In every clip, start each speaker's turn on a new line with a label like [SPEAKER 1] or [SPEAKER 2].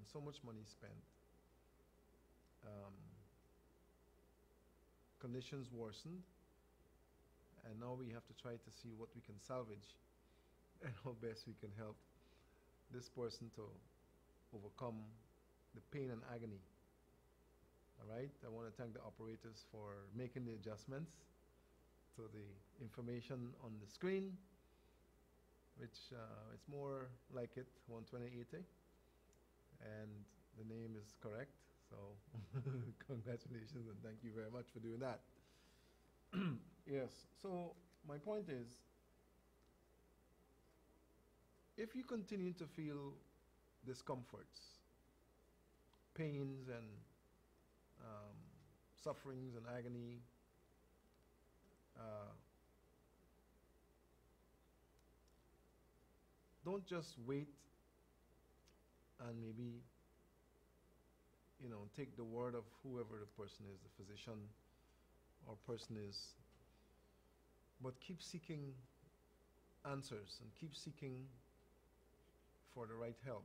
[SPEAKER 1] and so much money spent. Um, Conditions worsened, and now we have to try to see what we can salvage and how best we can help this person to overcome the pain and agony. All right, I want to thank the operators for making the adjustments to the information on the screen, which it's more like it, 12080, and the name is correct. So congratulations and thank you very much for doing that. Yes, so my point is, if you continue to feel discomforts, pains, and sufferings and agony, don't just wait and maybe, take the word of whoever the person is, the physician or person is, but keep seeking answers and keep seeking for the right help.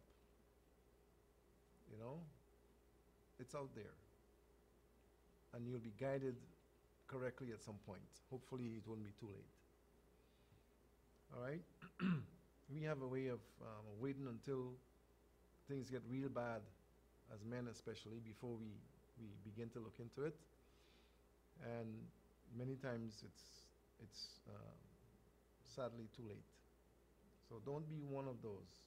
[SPEAKER 1] It's out there, and you'll be guided correctly at some point. Hopefully it won't be too late. All right. We have a way of waiting until things get real bad, as men especially, before we begin to look into it. And many times it's sadly too late. So don't be one of those.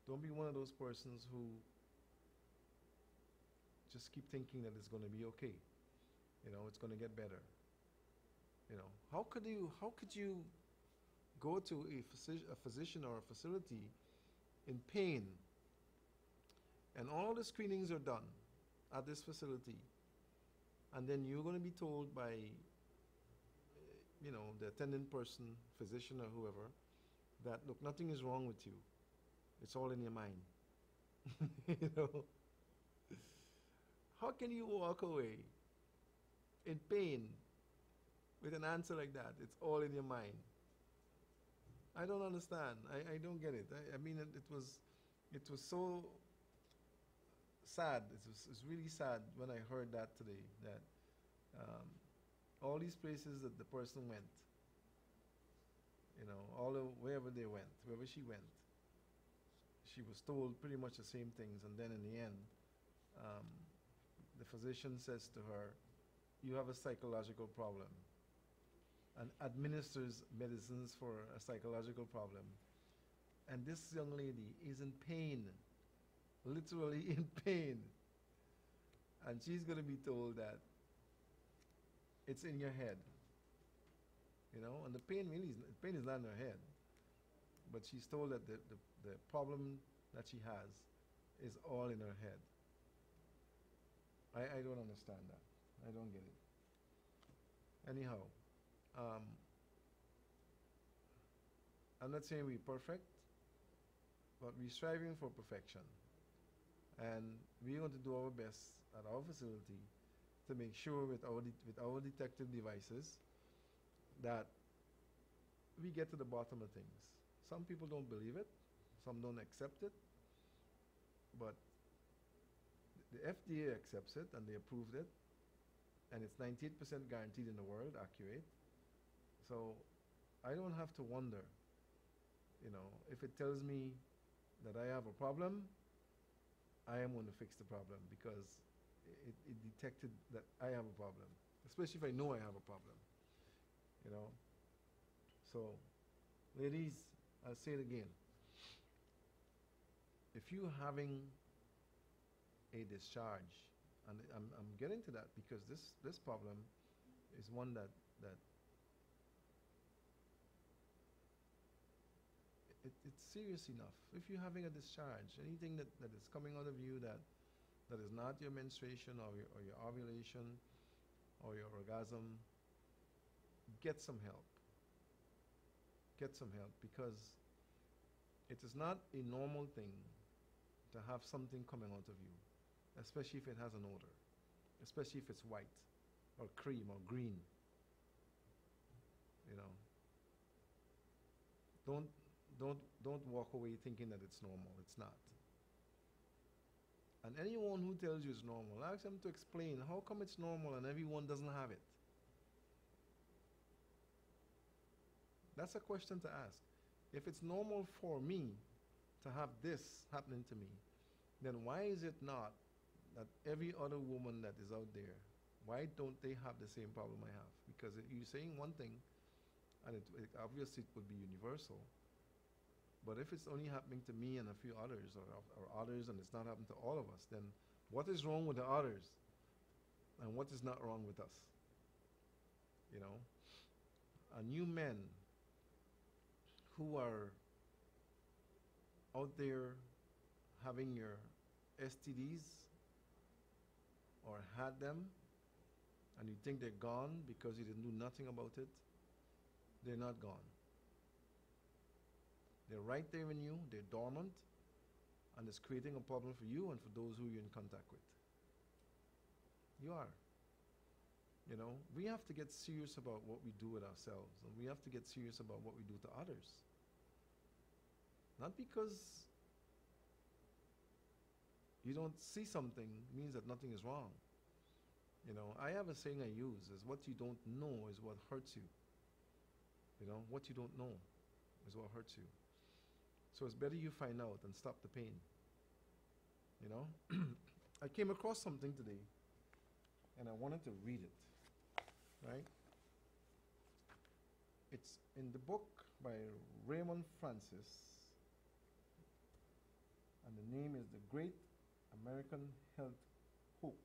[SPEAKER 1] Don't be one of those persons who just keep thinking that it's going to be okay. It's going to get better. How could you go to a physician or a facility in pain, and all the screenings are done at this facility, and then you're going to be told by the attending person, physician or whoever, that look, nothing is wrong with you, it's all in your mind. How can you walk away in pain with an answer like that? It's all in your mind. I don't understand. I don't get it. I mean, it was so sad. It was really sad when I heard that today, that all these places that the person went, wherever they went, wherever she went, she was told pretty much the same things, and then in the end, the physician says to her, you have a psychological problem, and administers medicines for a psychological problem. And this young lady is in pain, literally in pain. And she's going to be told that it's in your head. And the pain is not in her head. But she's told that the problem that she has is all in her head. I don't understand that. I don't get it. Anyhow, I'm not saying we're perfect, but we're striving for perfection. And we're going to do our best at our facility to make sure with our detective devices that we get to the bottom of things. Some people don't believe it, some don't accept it, but the FDA accepts it and they approved it, and it's 98% guaranteed in the world, accurate. So I don't have to wonder, if it tells me that I have a problem, I am going to fix the problem, because it detected that I have a problem, especially if I know I have a problem. So, ladies, I'll say it again. If you're having a discharge, and I'm getting to that because this problem is one that it's serious enough. If you're having a discharge, anything that is coming out of you that is not your menstruation or your ovulation or your orgasm, get some help. Get some help, because it is not a normal thing to have something coming out of you, especially if it has an odor, especially if it's white or cream or green. Don't walk away thinking that it's normal. It's not. And anyone who tells you it's normal, ask them to explain how come it's normal and everyone doesn't have it. That's a question to ask. If it's normal for me to have this happening to me, then why is it not that every other woman that is out there, why don't they have the same problem I have? Because you're saying one thing, and obviously it would be universal, but if it's only happening to me and a few others, or others, and it's not happening to all of us, then what is wrong with the others? And what is not wrong with us? You know? And you men who are out there having your STDs or had them, and you think they're gone because you didn't do nothing about it, they're not gone. They're right there in you, they're dormant, and it's creating a problem for you and for those who you're in contact with. You are. You know, we have to get serious about what we do with ourselves, and we have to get serious about what we do to others. Not because you don't see something means that nothing is wrong. You know, I have a saying I use is what you don't know is what hurts you. You know, what you don't know is what hurts you. So it's better you find out and stop the pain. You know? I came across something today and I wanted to read it. Right? It's in the book by Raymond Francis, and the name is The Great American Health Hoax.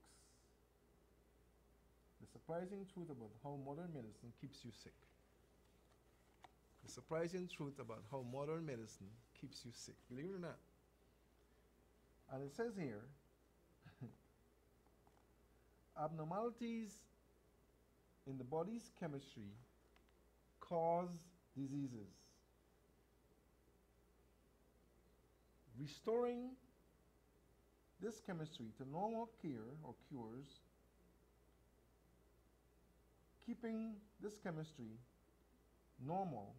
[SPEAKER 1] The surprising truth about how modern medicine keeps you sick. The surprising truth about how modern medicine keeps you sick. Believe it or not. And it says here, abnormalities in the body's chemistry cause diseases. Restoring this chemistry to normal care or cures, keeping this chemistry normal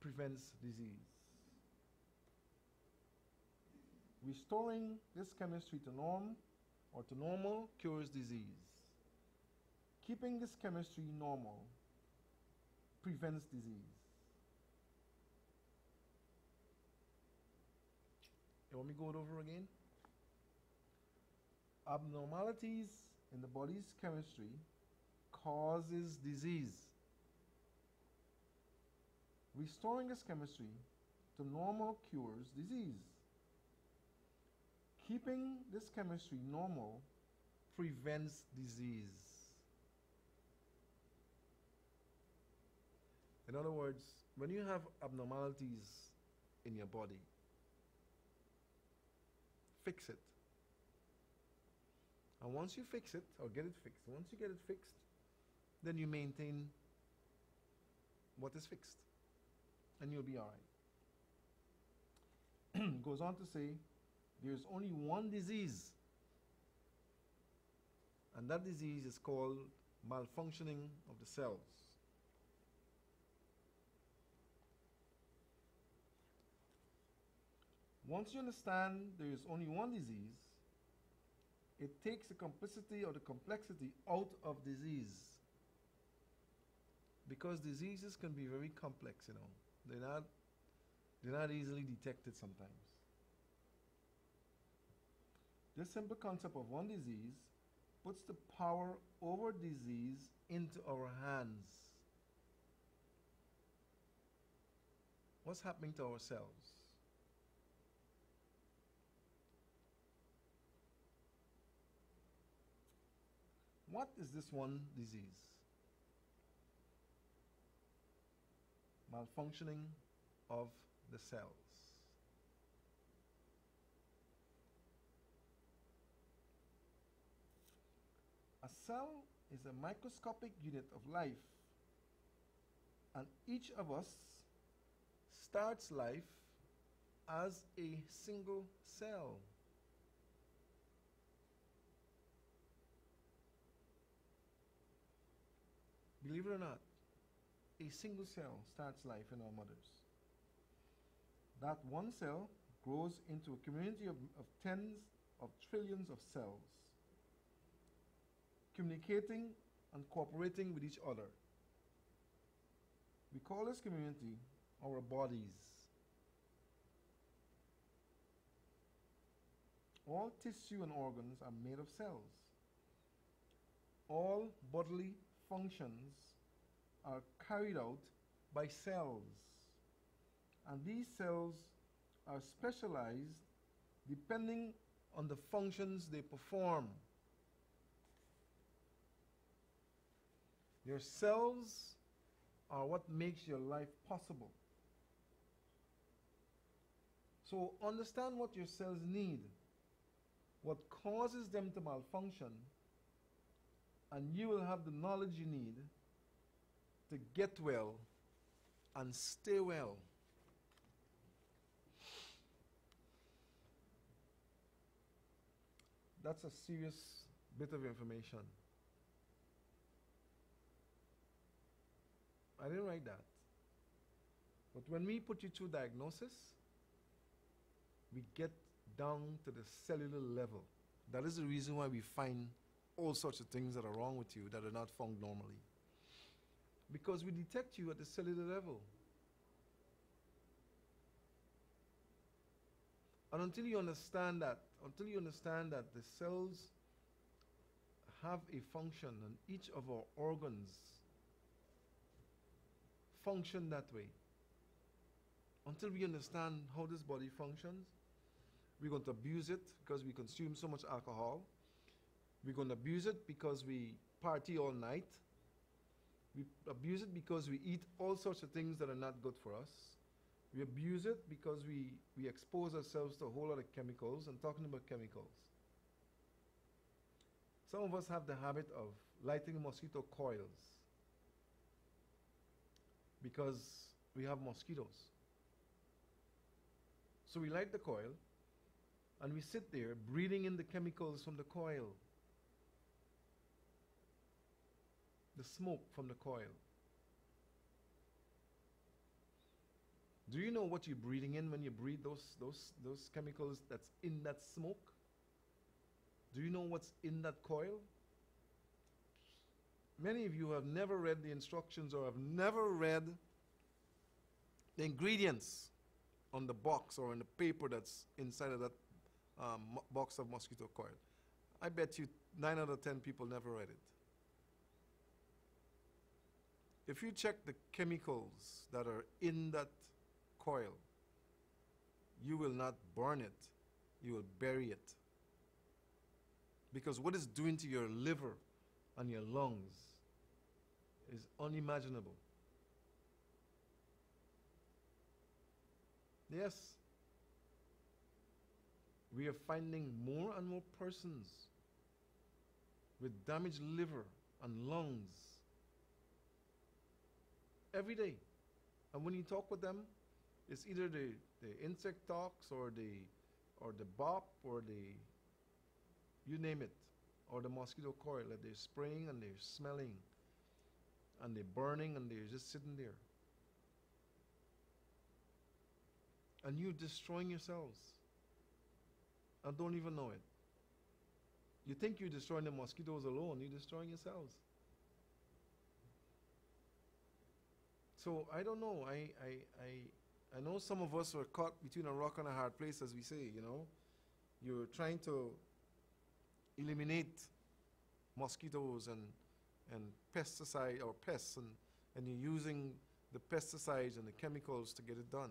[SPEAKER 1] prevents disease. Restoring this chemistry to norm or to normal cures disease. Keeping this chemistry normal prevents disease. You want me to go it over again? Abnormalities in the body's chemistry causes disease. Restoring this chemistry to normal cures disease. Keeping this chemistry normal prevents disease. In other words, when you have abnormalities in your body, fix it. And once you fix it, or get it fixed, once you get it fixed, then you maintain what is fixed. And you'll be all right. Goes on to say, there's only one disease. And that disease is called malfunctioning of the cells. Once you understand there is only one disease, it takes the complicity or the complexity out of disease. Because diseases can be very complex, you know. They're not easily detected sometimes. This simple concept of one disease puts the power over disease into our hands. What's happening to ourselves? What is this one disease? Malfunctioning of the cells. A cell is a microscopic unit of life, and each of us starts life as a single cell. Believe it or not, a single cell starts life in our mothers. That one cell grows into a community of tens of trillions of cells communicating and cooperating with each other. We call this community our bodies. All tissue and organs are made of cells. All bodily functions are carried out by cells. And these cells are specialized depending on the functions they perform. Your cells are what makes your life possible. So understand what your cells need, what causes them to malfunction, and you will have the knowledge you need to get well and stay well. That's a serious bit of information. I didn't write that. But when we put you through diagnosis, we get down to the cellular level. That is the reason why we find all sorts of things that are wrong with you that are not found normally. Because we detect you at the cellular level. And until you understand that the cells have a function and each of our organs function that way, until we understand how this body functions, we're going to abuse it because we consume so much alcohol. We're going to abuse it because we party all night. We abuse it because we eat all sorts of things that are not good for us. We abuse it because we expose ourselves to a whole lot of chemicals. And talking about chemicals, some of us have the habit of lighting mosquito coils because we have mosquitoes. So we light the coil and we sit there breathing in the chemicals from the coil, the smoke from the coil. Do you know what you're breathing in when you breathe those chemicals that's in that smoke? Do you know what's in that coil? Many of you have never read the instructions or have never read the ingredients on the box or on the paper that's inside of that box of mosquito coil. I bet you 9 out of 10 people never read it. If you check the chemicals that are in that coil, you will not burn it, you will bury it. Because what it's doing to your liver and your lungs is unimaginable. Yes, we are finding more and more persons with damaged liver and lungs every day. And when you talk with them, it's either the insect tox or the bop or you name it, or the mosquito coil that they're spraying and they're smelling and they're burning and they're just sitting there. And you're destroying yourselves and don't even know it. You think you're destroying the mosquitoes alone, you're destroying yourselves. So I don't know. I know some of us were caught between a rock and a hard place, as we say, you know. You're trying to eliminate mosquitoes and pesticide or pests, and you're using the pesticides and the chemicals to get it done.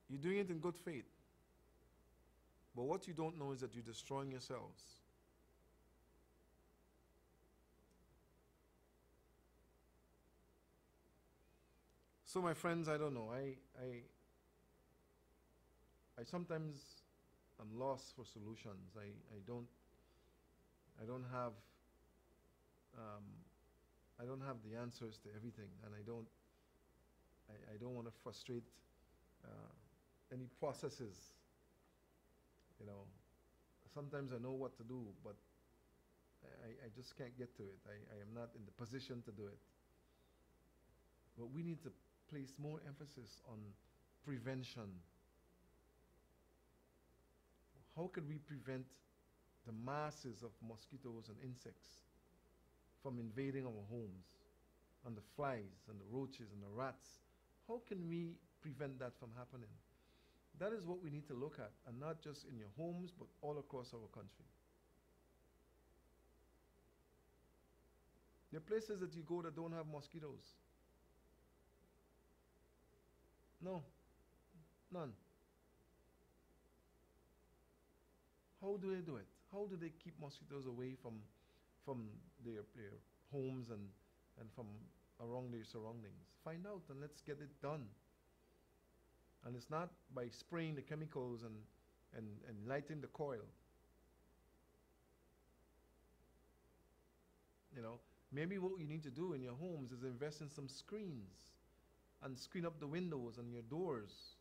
[SPEAKER 1] You're doing it in good faith. But what you don't know is that you're destroying yourselves. So my friends, I don't know. I sometimes am lost for solutions. I don't have the answers to everything, and I don't want to frustrate any processes. You know, sometimes I know what to do, but I just can't get to it. I am not in the position to do it. But we need to place more emphasis on prevention. how could we prevent the masses of mosquitoes and insects from invading our homes, and the flies and the roaches and the rats? How can we prevent that from happening? That is what we need to look at, and not just in your homes, but all across our country. There are places that you go that don't have mosquitoes. No, none. How do they do it? How do they keep mosquitoes away from their homes and from around their surroundings? Find out and let's get it done. And it's not by spraying the chemicals and lighting the coil. You know, maybe what you need to do in your homes is invest in some screens and screen up the windows and your doors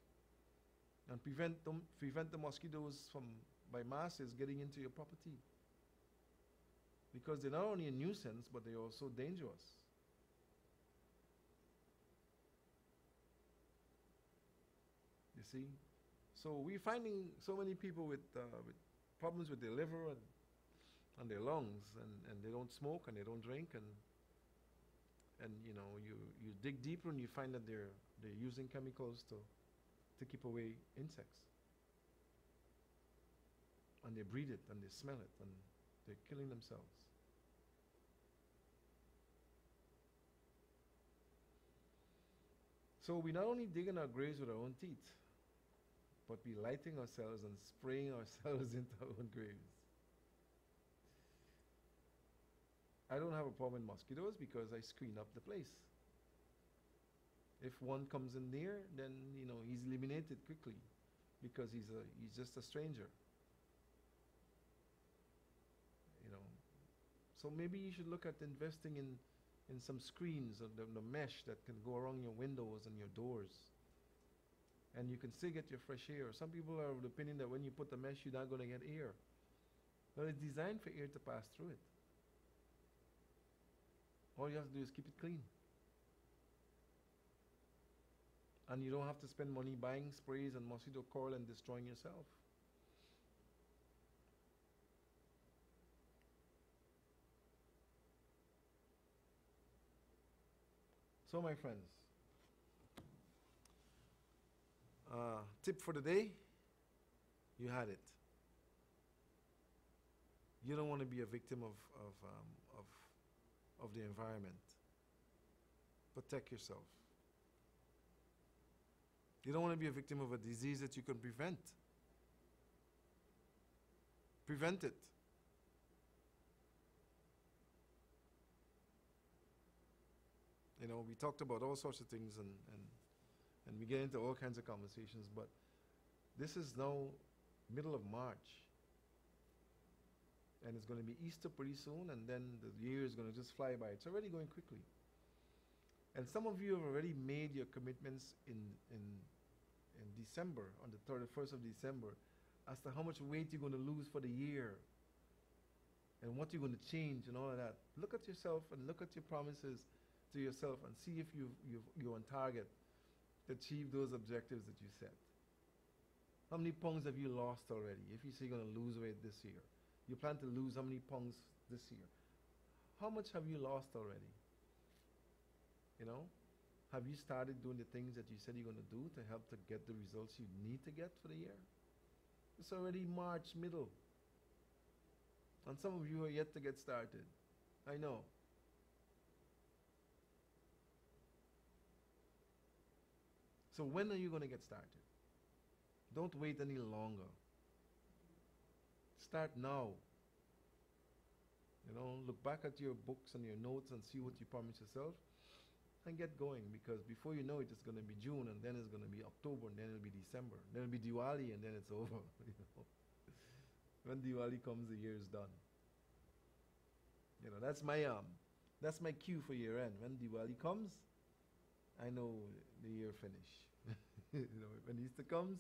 [SPEAKER 1] and prevent the mosquitoes from by masses getting into your property. Because they're not only a nuisance, but they're also dangerous. You see? So we're finding so many people with problems with their liver and their lungs, and they don't smoke and they don't drink, and you know, you dig deeper and you find that they're using chemicals to keep away insects. And they breathe it and they smell it and they're killing themselves. So we not only dig in our graves with our own teeth, but we lighting ourselves and spraying ourselves into our own graves. I don't have a problem with mosquitoes because I screen up the place. If one comes in there, then you know he's eliminated quickly because he's just a stranger. You know, so maybe you should look at investing in some screens or the mesh that can go around your windows and your doors, and you can still get your fresh air. Some people are of the opinion that when you put the mesh, you're not going to get air. Well, it's designed for air to pass through it. All you have to do is keep it clean. And you don't have to spend money buying sprays and mosquito coil and destroying yourself. So my friends, tip for the day, you had it. You don't want to be a victim of the environment. Protect yourself. You don't want to be a victim of a disease that you can prevent. Prevent it. You know, we talked about all sorts of things and we get into all kinds of conversations, but this is now middle of March. And it's going to be Easter pretty soon, and then the year is going to just fly by. It's already going quickly. And some of you have already made your commitments in December, on the 31st of December, as to how much weight you're going to lose for the year and what you're going to change and all of that. Look at yourself and look at your promises to yourself and see if you're on target to achieve those objectives that you set. How many pounds have you lost already? If you say you're going to lose weight this year, you plan to lose how many pounds this year? How much have you lost already? You know? Have you started doing the things that you said you're going to do to help to get the results you need to get for the year? It's already March middle. And some of you are yet to get started. I know. So when are you going to get started? Don't wait any longer. Start now. You know, look back at your books and your notes and see what you promised yourself and get going, because before you know it, it's going to be June, and then it's going to be October, and then it'll be December. Then it'll be Diwali, and then it's over. You know? When Diwali comes, the year is done. You know, that's my cue for year end. When Diwali comes, I know the year finish. You know, when Easter comes,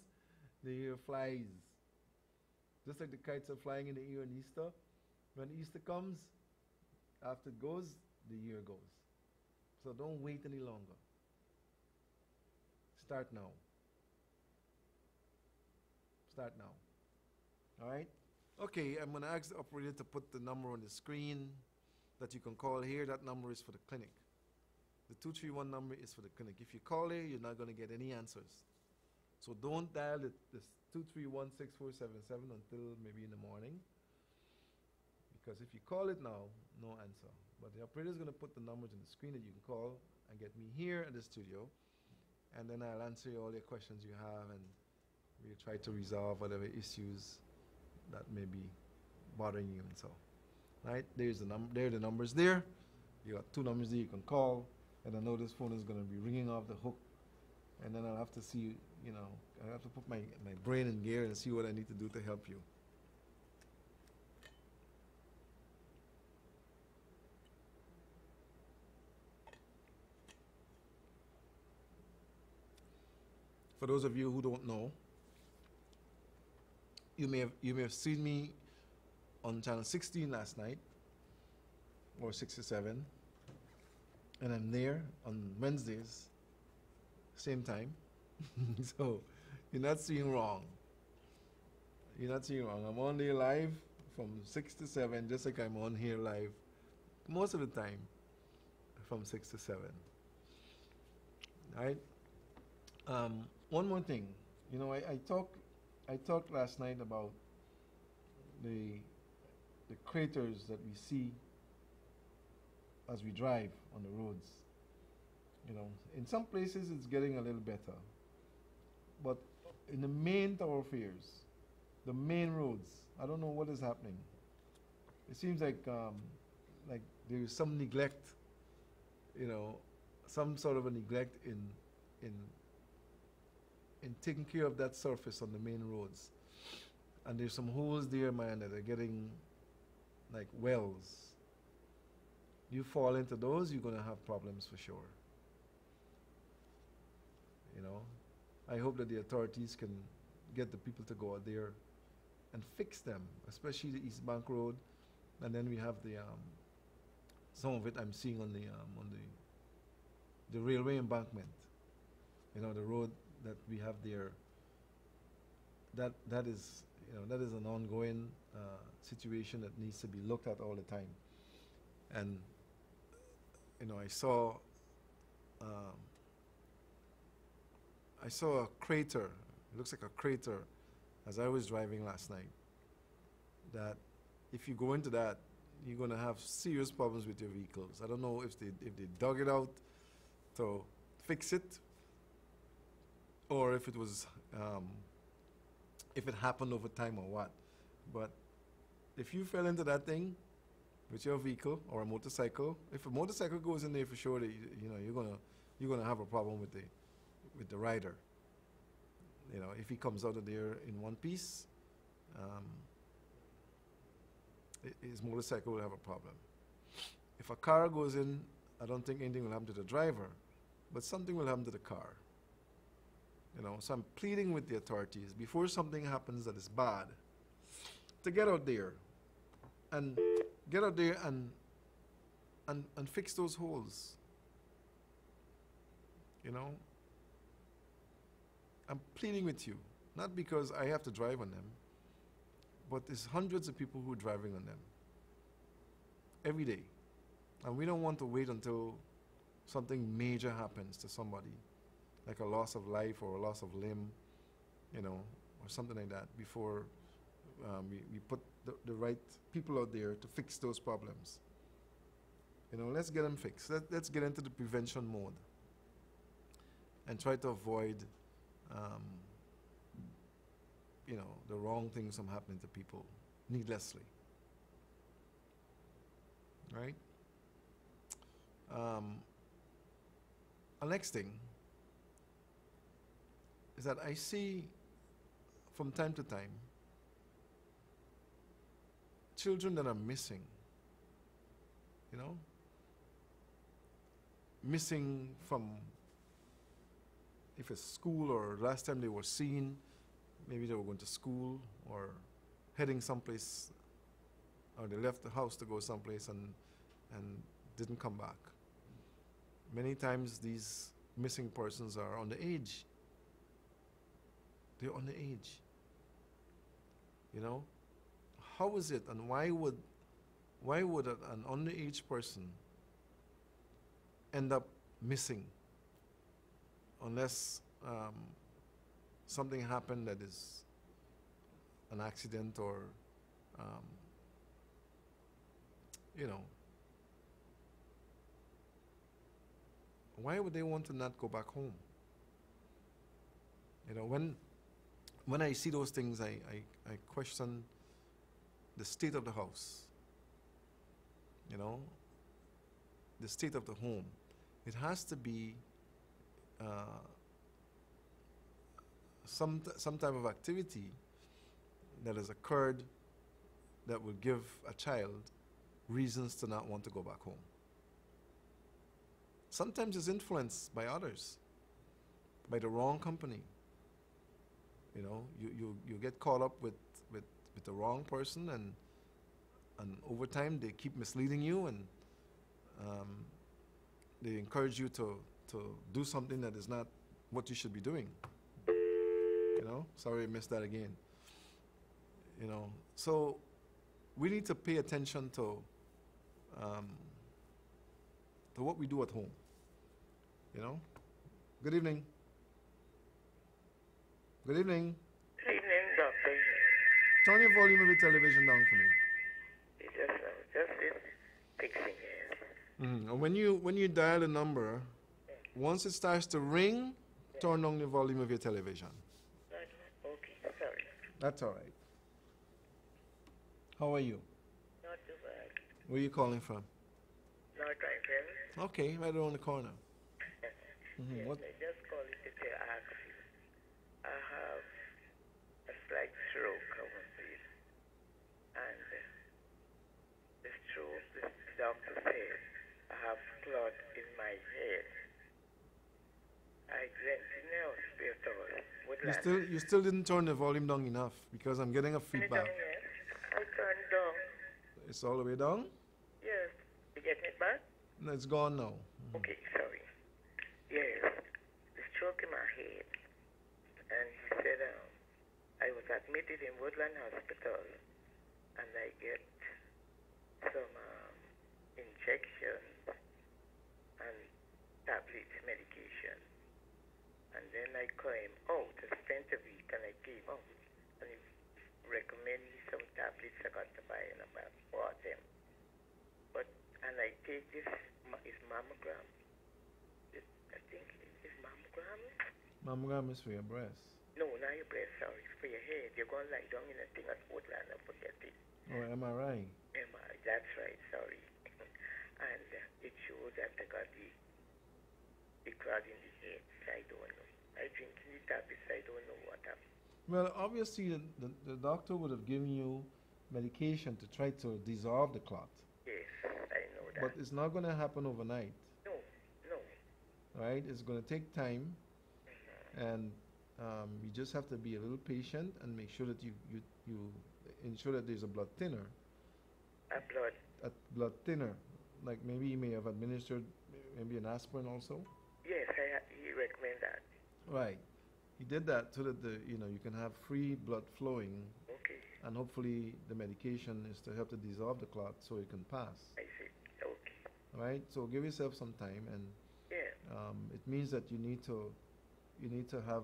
[SPEAKER 1] the year flies. Just like the kites are flying in the air on Easter, when Easter comes, after it goes, the year goes. So don't wait any longer. Start now. Start now. All right? Okay, I'm going to ask the operator to put the number on the screen that you can call here. That number is for the clinic. The 231 number is for the clinic. If you call here, you're not going to get any answers. So don't dial this 231-6477 until maybe in the morning. Because if you call it now, no answer. But the operator is going to put the numbers on the screen that you can call and get me here in the studio. And then I'll answer all your questions you have, and we'll try to resolve whatever issues that may be bothering you and so. Right? There's the there are the numbers there. You got two numbers there you can call. And I know this phone is going to be ringing off the hook. And then I'll have to see, you know, I have to put my brain in gear and see what I need to do to help you. For those of you who don't know, you may have seen me on channel 16 last night, or 67, and I'm there on Wednesdays, same time. So you're not seeing wrong. You're not seeing wrong. I'm on there live from 6 to 7, just like I'm on here live most of the time from 6 to 7. All right? One more thing. You know, I talked last night about the craters that we see as we drive on the roads. You know, in some places it's getting a little better, but in the main thoroughfares, the main roads, I don't know what is happening. It seems like there is some neglect, you know, some sort of a neglect in taking care of that surface on the main roads. And there's some holes there, man, that are getting like wells. You fall into those, you're going to have problems for sure. You know, I hope that the authorities can get the people to go out there and fix them, especially the East Bank Road. And then we have the some of it I'm seeing on the railway embankment. You know, the road that we have there. That is, you know, that is an ongoing situation that needs to be looked at all the time. And you know, I saw a crater. It looks like a crater as I was driving last night. That if you go into that, you're going to have serious problems with your vehicles. I don't know if they dug it out to fix it, or if it was if it happened over time or what. But if you fell into that thing with your vehicle or a motorcycle, if a motorcycle goes in there, for sure, you know, you're gonna have a problem with the rider. You know, if he comes out of there in one piece, his motorcycle will have a problem. If a car goes in, I don't think anything will happen to the driver, but something will happen to the car. You know, so I'm pleading with the authorities before something happens that is bad, to get out there and fix those holes. You know, I'm pleading with you, not because I have to drive on them, but there's hundreds of people who are driving on them every day. And we don't want to wait until something major happens to somebody, like a loss of life or a loss of limb, you know, or something like that, before we put the right people out there to fix those problems. You know, let's get them fixed. Let's get into the prevention mode and try to avoid, you know, the wrong things from happening to people needlessly. Right? The next thing is that I see from time to time children that are missing, you know, missing from, if it's school, or last time they were seen, maybe they were going to school or heading someplace, or they left the house to go someplace and didn't come back. Many times these missing persons are underage. They're underage. You know, how is it, and why would an underage person end up missing unless something happened that is an accident or um, you know, why would they want to not go back home? You know, when I see those things, I question the state of the house, you know, the state of the home. It has to be some type of activity that has occurred that will give a child reasons to not want to go back home. Sometimes it's influenced by others, by the wrong company. You know, you get caught up with the wrong person, and over time they keep misleading you, and they encourage you to do something that is not what you should be doing. You know, sorry I missed that again. You know, so we need to pay attention to what we do at home. You know. Good evening. Good evening.
[SPEAKER 2] Good evening, Doctor.
[SPEAKER 1] Turn your volume of your television down for me.
[SPEAKER 2] Just fixing it.
[SPEAKER 1] And when you dial the number, once it starts to ring, turn down the volume of your television.
[SPEAKER 2] Okay, sorry.
[SPEAKER 1] That's all right. How are you?
[SPEAKER 2] Not too bad.
[SPEAKER 1] Where are you calling from?
[SPEAKER 2] North Rifle.
[SPEAKER 1] Okay, right around the corner.
[SPEAKER 2] Yes,
[SPEAKER 1] What?
[SPEAKER 2] I just called to ask you. I have a slight stroke, I want to say. And the stroke, the doctor said I have clot in my head. I went to the hospital.
[SPEAKER 1] You still didn't turn the volume down enough because I'm getting a feedback.
[SPEAKER 2] I turned down.
[SPEAKER 1] It's all the way down?
[SPEAKER 2] Yes. You getting it back?
[SPEAKER 1] No, it's gone now.
[SPEAKER 2] Okay, sorry. Yes, the stroke in my head. And he said I was admitted in Woodland Hospital, and I get some injections and tablets, medication. And then I came out. I spent a week, and I came out. And he recommended me some tablets I got to buy, and I bought them. And I take this, is mammogram. I think it's mammogram.
[SPEAKER 1] Mammogram is for your breast.
[SPEAKER 2] No, not your breast, sorry. For your head. You're going to lie down in a thing at Woodland and forget it.
[SPEAKER 1] Oh, MRI.
[SPEAKER 2] MRI, that's right, sorry. And it shows that I got the clot in the head. I don't know. I drink the tablets, I don't know what happened.
[SPEAKER 1] Well, obviously the doctor would have given you medication to try to dissolve the clot.
[SPEAKER 2] Yes, I know that.
[SPEAKER 1] But it's not going to happen overnight.
[SPEAKER 2] No.
[SPEAKER 1] Right? It's going to take time, and you just have to be a little patient and make sure that you ensure that there's a blood thinner. A blood thinner. Like maybe you may have administered maybe an aspirin also.
[SPEAKER 2] Yes, he recommended that.
[SPEAKER 1] Right. He did that so that you can have free blood flowing.
[SPEAKER 2] Okay.
[SPEAKER 1] And hopefully the medication is to help to dissolve the clot so it can pass.
[SPEAKER 2] I see. Okay.
[SPEAKER 1] Right? So give yourself some time, and it means that you need to have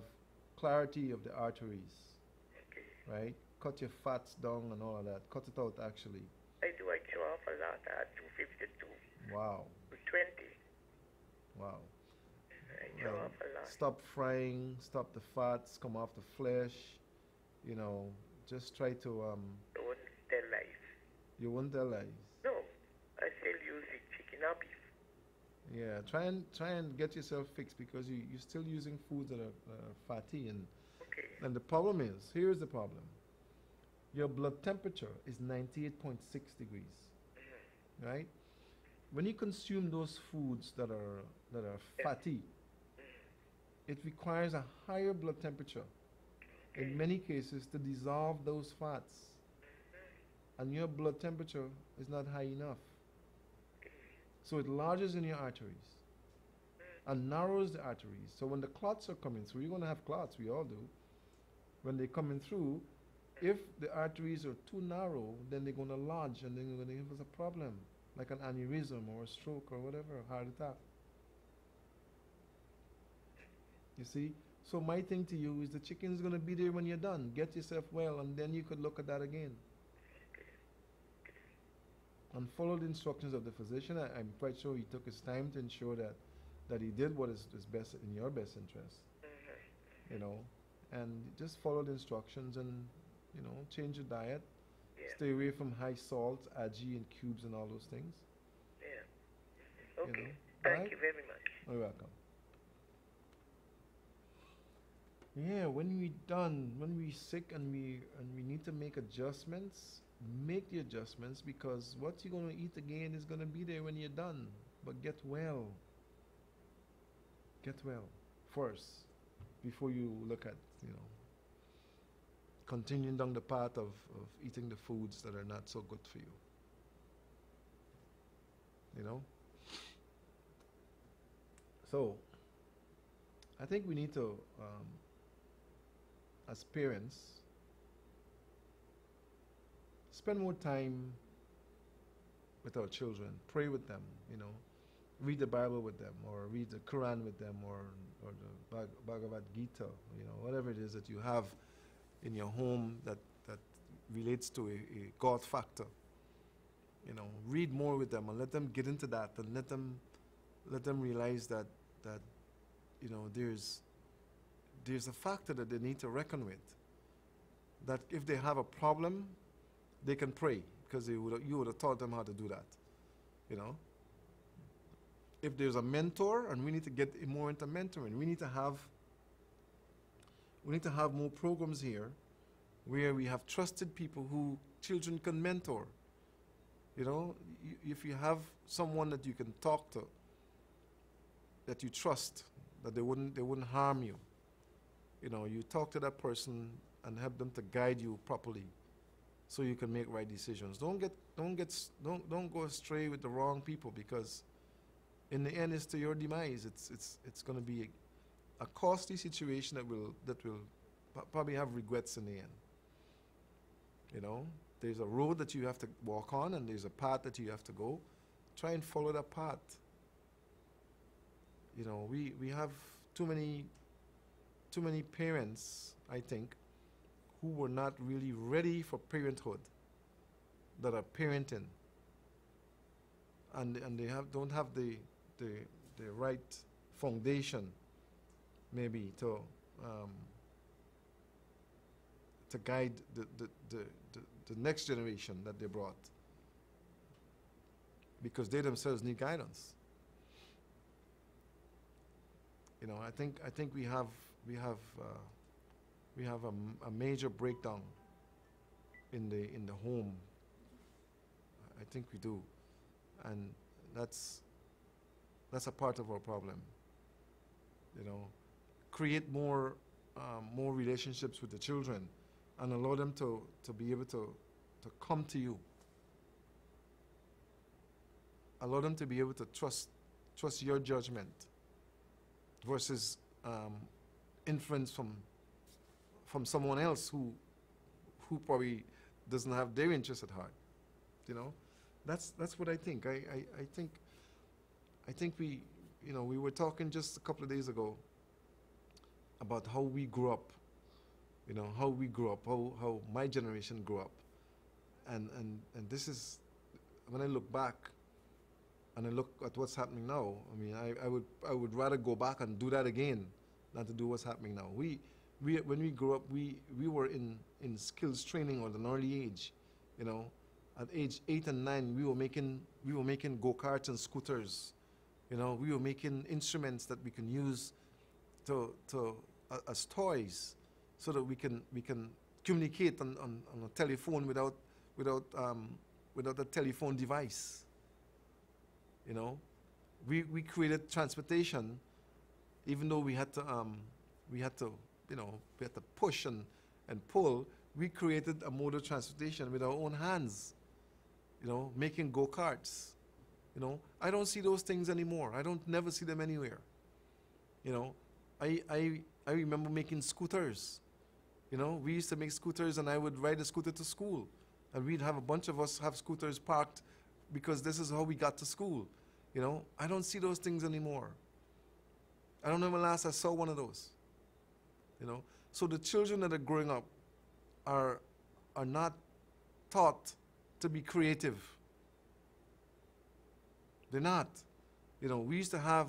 [SPEAKER 1] clarity of the arteries.
[SPEAKER 2] Okay.
[SPEAKER 1] Right? Cut your fats down and all of that. Cut it out actually.
[SPEAKER 2] I do. I chew off a lot. I had 252.
[SPEAKER 1] Wow.
[SPEAKER 2] 20.
[SPEAKER 1] Wow.
[SPEAKER 2] I chew off a lot.
[SPEAKER 1] Stop frying, stop the fats, come off the flesh, just try to
[SPEAKER 2] I won't tell lies.
[SPEAKER 1] You won't tell lies.
[SPEAKER 2] No. I still use the chicken or beef.
[SPEAKER 1] Yeah, try and get yourself fixed because you're still using foods that are fatty, and the problem is, here's the problem. Your blood temperature is 98.6 degrees, right? When you consume those foods that are fatty, it requires a higher blood temperature in many cases to dissolve those fats, and your blood temperature is not high enough. So it lodges in your arteries and narrows the arteries. So when the clots are coming through, you're going to have clots, we all do. When they're coming through, If the arteries are too narrow, then they're going to lodge and then they're going to give us a problem, like an aneurysm or a stroke or whatever, a heart attack. You see? So my thing to you is the chicken's going to be there when you're done. Get yourself well, and then you could look at that again. And follow the instructions of the physician. I'm quite sure he took his time to ensure that he did what is best in your best interest. You know, and just follow the instructions and, you know, change your diet.
[SPEAKER 2] Yeah.
[SPEAKER 1] Stay away from high salt, algae, and cubes and all those things.
[SPEAKER 2] Yeah. Okay.
[SPEAKER 1] You know?
[SPEAKER 2] Thank
[SPEAKER 1] Right?
[SPEAKER 2] you very much.
[SPEAKER 1] You're welcome. Yeah, when we done, when we sick and we need to make adjustments, make the adjustments, because what you're gonna eat again is gonna be there when you're done. But get well. Get well first before you look at, you know, continuing down the path of eating the foods that are not so good for you. You know? So I think we need to as parents, spend more time with our children, pray with them, you know, read the Bible with them, or read the Quran with them, or the Bhagavad Gita, you know, whatever it is that you have in your home that relates to a God factor. You know, read more with them and let them get into that, and let them realize that you know, there's a factor that they need to reckon with. That if they have a problem, they can pray, because you would have taught them how to do that. You know? If there's a mentor, and we need to get more into mentoring, we need to have more programs here where we have trusted people who children can mentor. You know, if you have someone that you can talk to, that you trust, that they wouldn't harm you. You know, you talk to that person and help them to guide you properly, so you can make right decisions. Don't go astray with the wrong people, because in the end it's to your demise. It's going to be a costly situation that will probably have regrets in the end. You know, there's a road that you have to walk on, and there's a path that you have to go. Try and follow that path. You know, we have too many parents, I think, who were not really ready for parenthood, that are parenting, and they don't have the right foundation, maybe to guide the next generation that they brought, because they themselves need guidance. You know, I think we have a major breakdown in the home. I think we do, and that's a part of our problem. You know, create more relationships with the children, and allow them to be able to come to you. Allow them to be able to trust your judgment versus influence from someone else who probably doesn't have their interest at heart. You know, that's what I think. I think we, you know, we were talking just a couple of days ago about how we grew up. You know, how we grew up, how my generation grew up, and this is, when I look back and I look at what's happening now, I mean, I would rather go back and do that again than to do what's happening now. We when we grew up, we were in skills training at an early age. You know, at age 8 and 9, we were making go-karts and scooters. You know, we were making instruments that we can use as toys, so that we can communicate on a telephone without a telephone device. You know, we created transportation, even though we had to push and pull. We created a mode of transportation with our own hands. You know, making go-karts. You know, I don't see those things anymore. I don't never see them anywhere. You know, I remember making scooters. You know, we used to make scooters, and I would ride a scooter to school. And we'd have a bunch of us have scooters parked because this is how we got to school. You know, I don't see those things anymore. I don't know when last I saw one of those. You know, so the children that are growing up are not taught to be creative. They're not. You know, we used to have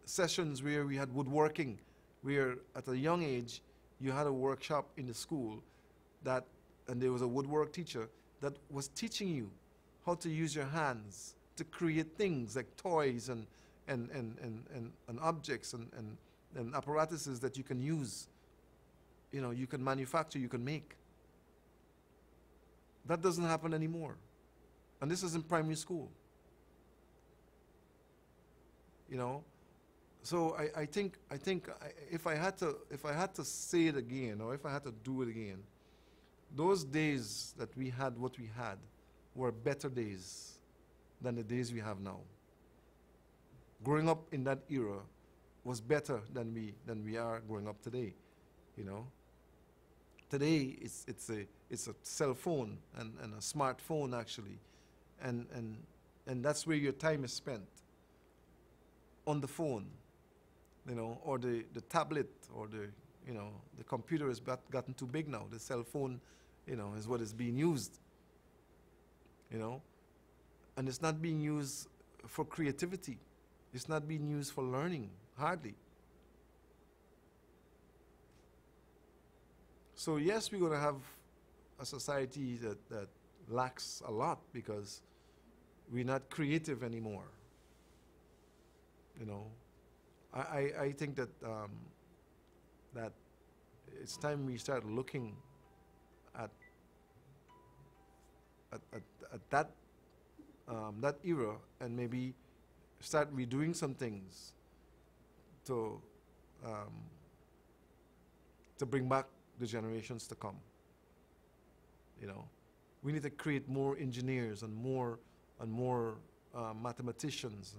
[SPEAKER 1] sessions where we had woodworking, where at a young age you had a workshop in the school and there was a woodwork teacher that was teaching you how to use your hands to create things like toys and objects and apparatuses that you can use. You know, you can manufacture, you can make. That doesn't happen anymore. And this is in primary school. You know, so I think if I had to say it again, or if I had to do it again, those days that we had what we had were better days than the days we have now. Growing up in that era was better than we are growing up today. You know, today it's a cell phone and a smartphone actually, and that's where your time is spent. On the phone, you know, or the tablet, or the computer has gotten too big now. The cell phone, you know, is what is being used. You know, and it's not being used for creativity. It's not being used for learning, hardly. So yes, we're going to have a society that lacks a lot because we're not creative anymore. You know, I think that that it's time we start looking at that that era and maybe start redoing some things to bring back the generations to come. You know, we need to create more engineers and more mathematicians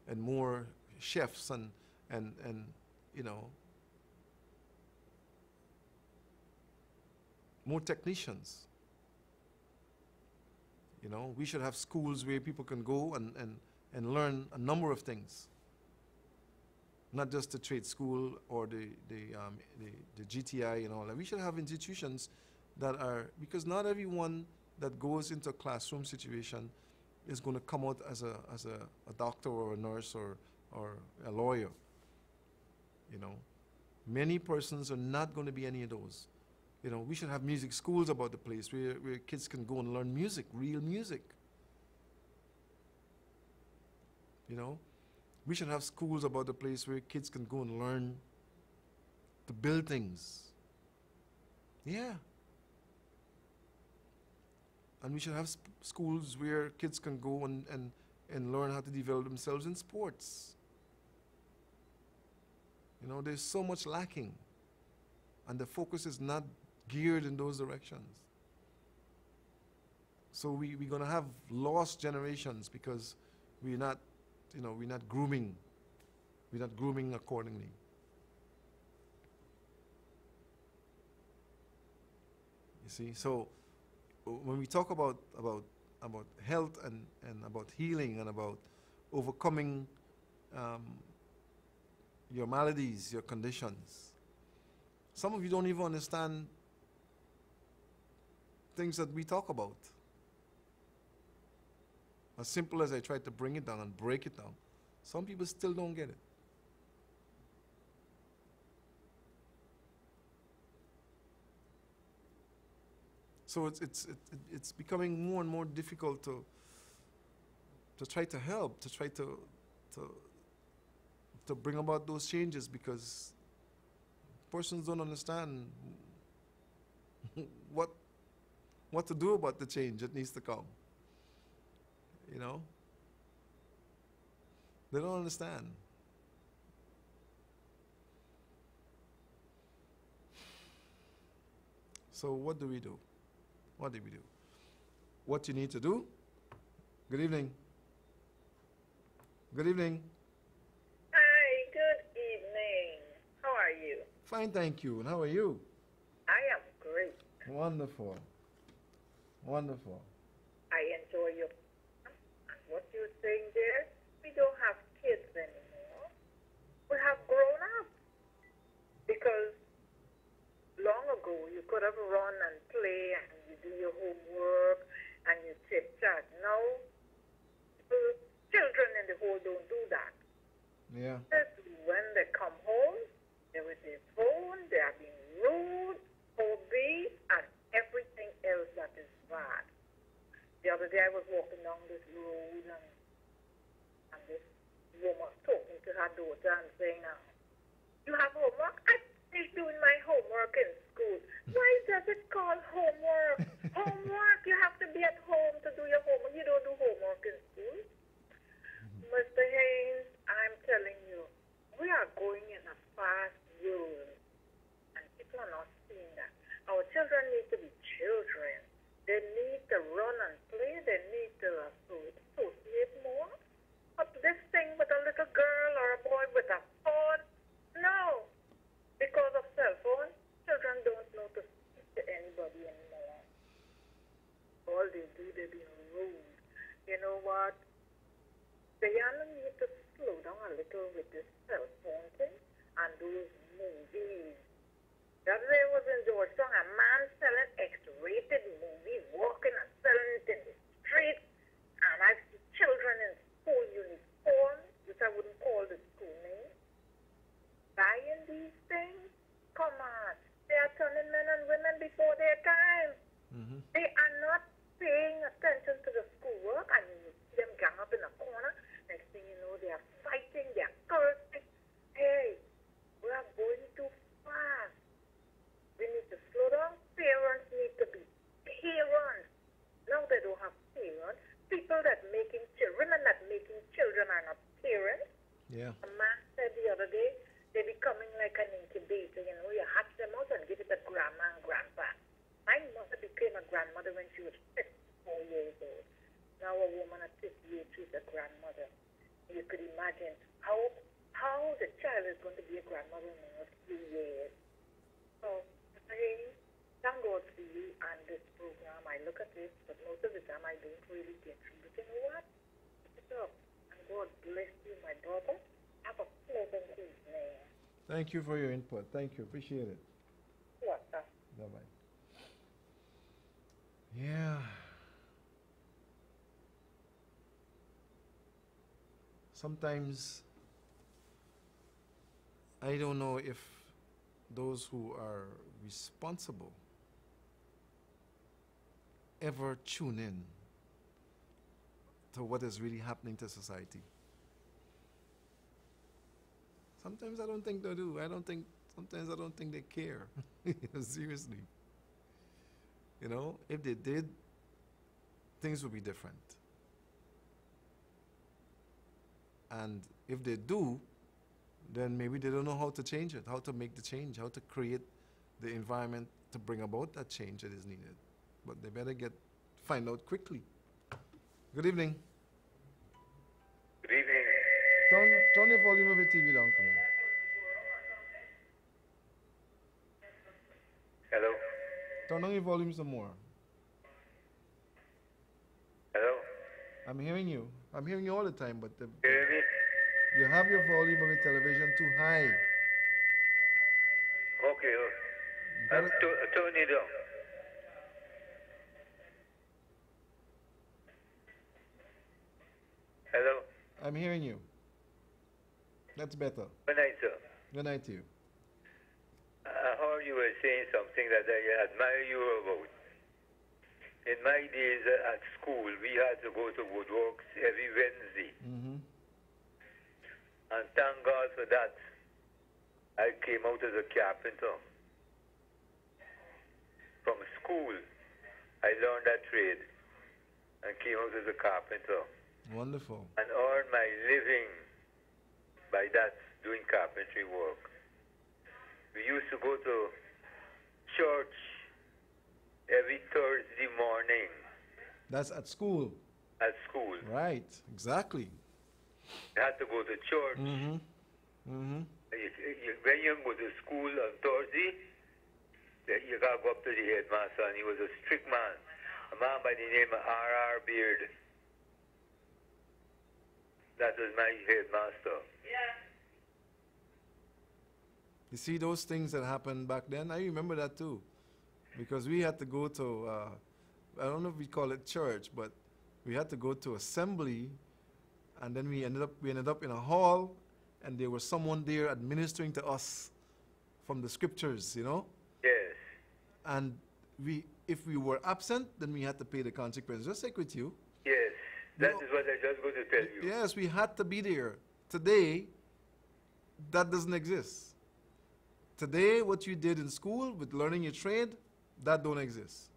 [SPEAKER 1] and more chefs and you know, more technicians. You know, we should have schools where people can go and learn a number of things, not just the trade school or the GTI and all that. We should have institutions that are, because not everyone that goes into a classroom situation is going to come out as a doctor or a nurse or a lawyer. You know, many persons are not going to be any of those. You know, we should have music schools about the place where kids can go and learn music, real music. You know, we should have schools about the place where kids can go and learn to build things. Yeah. And we should have schools where kids can go and learn how to develop themselves in sports. You know, there's so much lacking. And the focus is not geared in those directions. So we're going to have lost generations because we're not, you know, we're not grooming. We're not grooming accordingly. You see, so when we talk about health and about healing and about overcoming your maladies, your conditions, some of you don't even understand things that we talk about. As simple as I try to bring it down and break it down, some people still don't get it. So it's becoming more and more difficult to try to help, to try to bring about those changes, because persons don't understand what to do about the change that needs to come. You know? They don't understand. So what do we do? What do we do? What you need to do? Good evening. Good evening.
[SPEAKER 3] Hi, good evening. How are you?
[SPEAKER 1] Fine, thank you. And how are you?
[SPEAKER 3] I am great.
[SPEAKER 1] Wonderful. Wonderful.
[SPEAKER 3] I enjoy your and what you're saying there. We don't have kids anymore. We have grown up because long ago you could have run and play and you do your homework and you chit chat. Now, children in the hole don't do that.
[SPEAKER 1] Yeah.
[SPEAKER 3] When they come home, they're with their phone, they are being rude, obese, and everything else that is bad. The other day I was walking down this road and this woman talking to her daughter and saying, you have homework? I'm still doing my homework in school. Why does it call homework? Homework, you have to be at home to do your homework. You don't do homework in school. Mr. Haynes, I'm telling you, we are going in a fast world, and people are not seeing that. Our children need to be children. They need to run and play. They need to associate more. But this thing with a little girl or a boy with a phone, no. Because of cell phone, children don't know to speak to anybody anymore. All they do, they be rude. You know what? The young need to slow down a little with this cell phone thing and those movies. The other day I was in Georgetown, a man selling X-rated movies, walking and selling it in the street, and I see children in school uniforms, which I wouldn't call the school name, buying these things. Come on, they are turning men and women before their time.
[SPEAKER 1] Mm-hmm.
[SPEAKER 3] They are not paying attention to the schoolwork, and you see them gang up in a corner. Next thing you know, they are fighting, they are cursing. Hey, we are going too fast. We need to slow down. Parents need to be parents. Now they don't have parents. People that making children, women that making children are not parents.
[SPEAKER 1] Yeah.
[SPEAKER 3] A man said the other day, they're becoming like an incubator. You know, you hatch them out and give it to grandma and grandpa. My mother became a grandmother when she was 54 years old. Now a woman at 58, she's a grandmother. You could imagine how the child is going to be a grandmother in a few years. So, hey, thank God for you and this program. I look at it, but most of the time I don't really get through. But you know what? Keep it up. And God bless you, my brother. Have a pleasant evening.
[SPEAKER 1] Thank you for your input. Thank you. Appreciate it.
[SPEAKER 3] What?
[SPEAKER 1] Bye-bye. Yeah. Sometimes I don't know if those who are responsible ever tune in to what is really happening to society. Sometimes I don't think they do. Sometimes I don't think they care. Seriously. You know, if they did, things would be different. And if they do, then maybe they don't know how to change it, how to make the change, how to create the environment to bring about that change that is needed. But they better find out quickly. Good evening.
[SPEAKER 2] Good evening.
[SPEAKER 1] Turn the volume of your TV down for me.
[SPEAKER 2] Hello.
[SPEAKER 1] Turn on your volume some more.
[SPEAKER 2] Hello.
[SPEAKER 1] I'm hearing you. I'm hearing you all the time, but
[SPEAKER 2] Hear me?
[SPEAKER 1] you have your volume of your television too high.
[SPEAKER 2] Okay.
[SPEAKER 1] You
[SPEAKER 2] I'm
[SPEAKER 1] gotta-
[SPEAKER 2] turn it down. Hello.
[SPEAKER 1] I'm hearing you. That's better.
[SPEAKER 2] Good night, sir.
[SPEAKER 1] Good night to you.
[SPEAKER 2] I heard you were saying something that I admire you about. In my days at school, we had to go to woodworks every Wednesday.
[SPEAKER 1] Mm-hmm.
[SPEAKER 2] And thank God for that. I came out as a carpenter. From school, I learned that trade and came out as a carpenter.
[SPEAKER 1] Wonderful.
[SPEAKER 2] And earned my living by that, doing carpentry work. We used to go to church every Thursday morning.
[SPEAKER 1] That's at school.
[SPEAKER 2] At school.
[SPEAKER 1] Right. Exactly.
[SPEAKER 2] I had to go to church.
[SPEAKER 1] Mm-hmm. Mm-hmm.
[SPEAKER 2] I
[SPEAKER 4] When you go to school on Thursday, you got to go up to the headmaster, and he was a strict man. A man by the name of R.R. Beard. That was my headmaster.
[SPEAKER 3] Yeah.
[SPEAKER 1] You see those things that happened back then? I remember that too. Because we had to go to, I don't know if we call it church, but we had to go to assembly, and then we ended up in a hall, and there was someone there administering to us from the scriptures, you know?
[SPEAKER 4] Yes.
[SPEAKER 1] And if we were absent, then we had to pay the consequences. Just like with you.
[SPEAKER 4] Yes. That
[SPEAKER 1] No.
[SPEAKER 4] is what I just going to tell you.
[SPEAKER 1] Yes, we had to be there. Today, that doesn't exist. Today, what you did in school with learning your trade, that don't exist.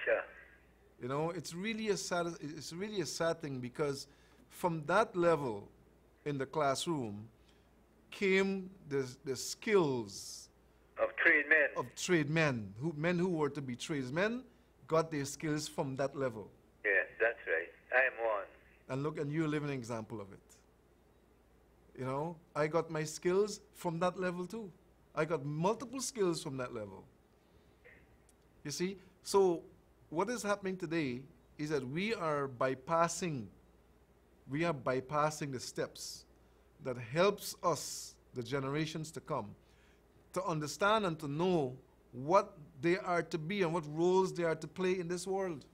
[SPEAKER 4] Sure.
[SPEAKER 1] You know, it's really a sad thing, because from that level in the classroom came the skills
[SPEAKER 4] Of trade men.
[SPEAKER 1] of tradesmen, men who were to be tradesmen, got their skills from that level.
[SPEAKER 4] Yes, that's right. I am one.
[SPEAKER 1] And look, and you're a living example of it. You know, I got my skills from that level too. I got multiple skills from that level. You see? So what is happening today is that we are bypassing the steps that helps us, the generations to come, to understand and to know what they are to be and what roles they are to play in this world.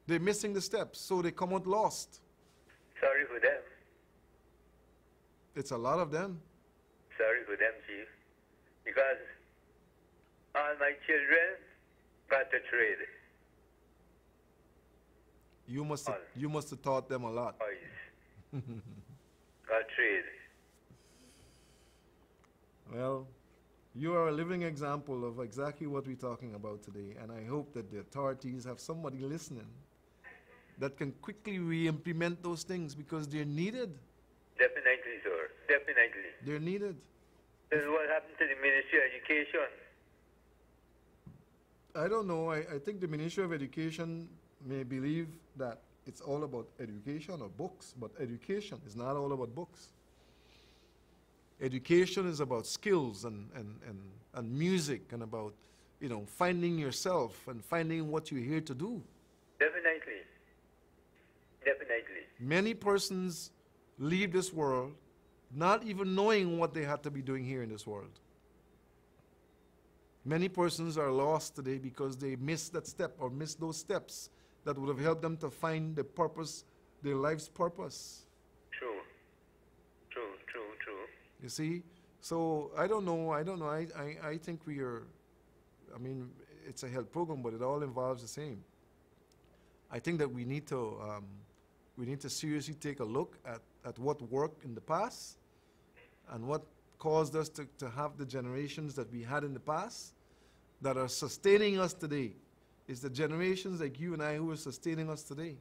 [SPEAKER 1] They're missing the steps, so they come out lost.
[SPEAKER 4] Sorry for them.
[SPEAKER 1] It's a lot of them.
[SPEAKER 4] Sorry for them, Chief. Because all my children got to trade.
[SPEAKER 1] You must have taught them a lot.
[SPEAKER 4] Boys. Got trade.
[SPEAKER 1] Well, you are a living example of exactly what we're talking about today, and I hope that the authorities have somebody listening that can quickly re-implement those things, because they're needed.
[SPEAKER 4] Definitely, sir. Definitely.
[SPEAKER 1] They're needed.
[SPEAKER 4] This is what happened to the Ministry of Education.
[SPEAKER 1] I don't know. I think the Ministry of Education may believe that it's all about education or books, but education is not all about books. Education is about skills and music, and about, you know, finding yourself and finding what you're here to do.
[SPEAKER 4] Definitely. Definitely.
[SPEAKER 1] Many persons leave this world not even knowing what they had to be doing here in this world. Many persons are lost today because they missed that step, or missed those steps that would have helped them to find the purpose, their life's purpose.
[SPEAKER 4] True.
[SPEAKER 1] You see? So I don't know. I think we are, I mean, it's a health program, but it all involves the same. I think that we need to seriously take a look at what worked in the past and what caused us to have the generations that we had in the past that are sustaining us today. It's the generations like you and I who are sustaining us today.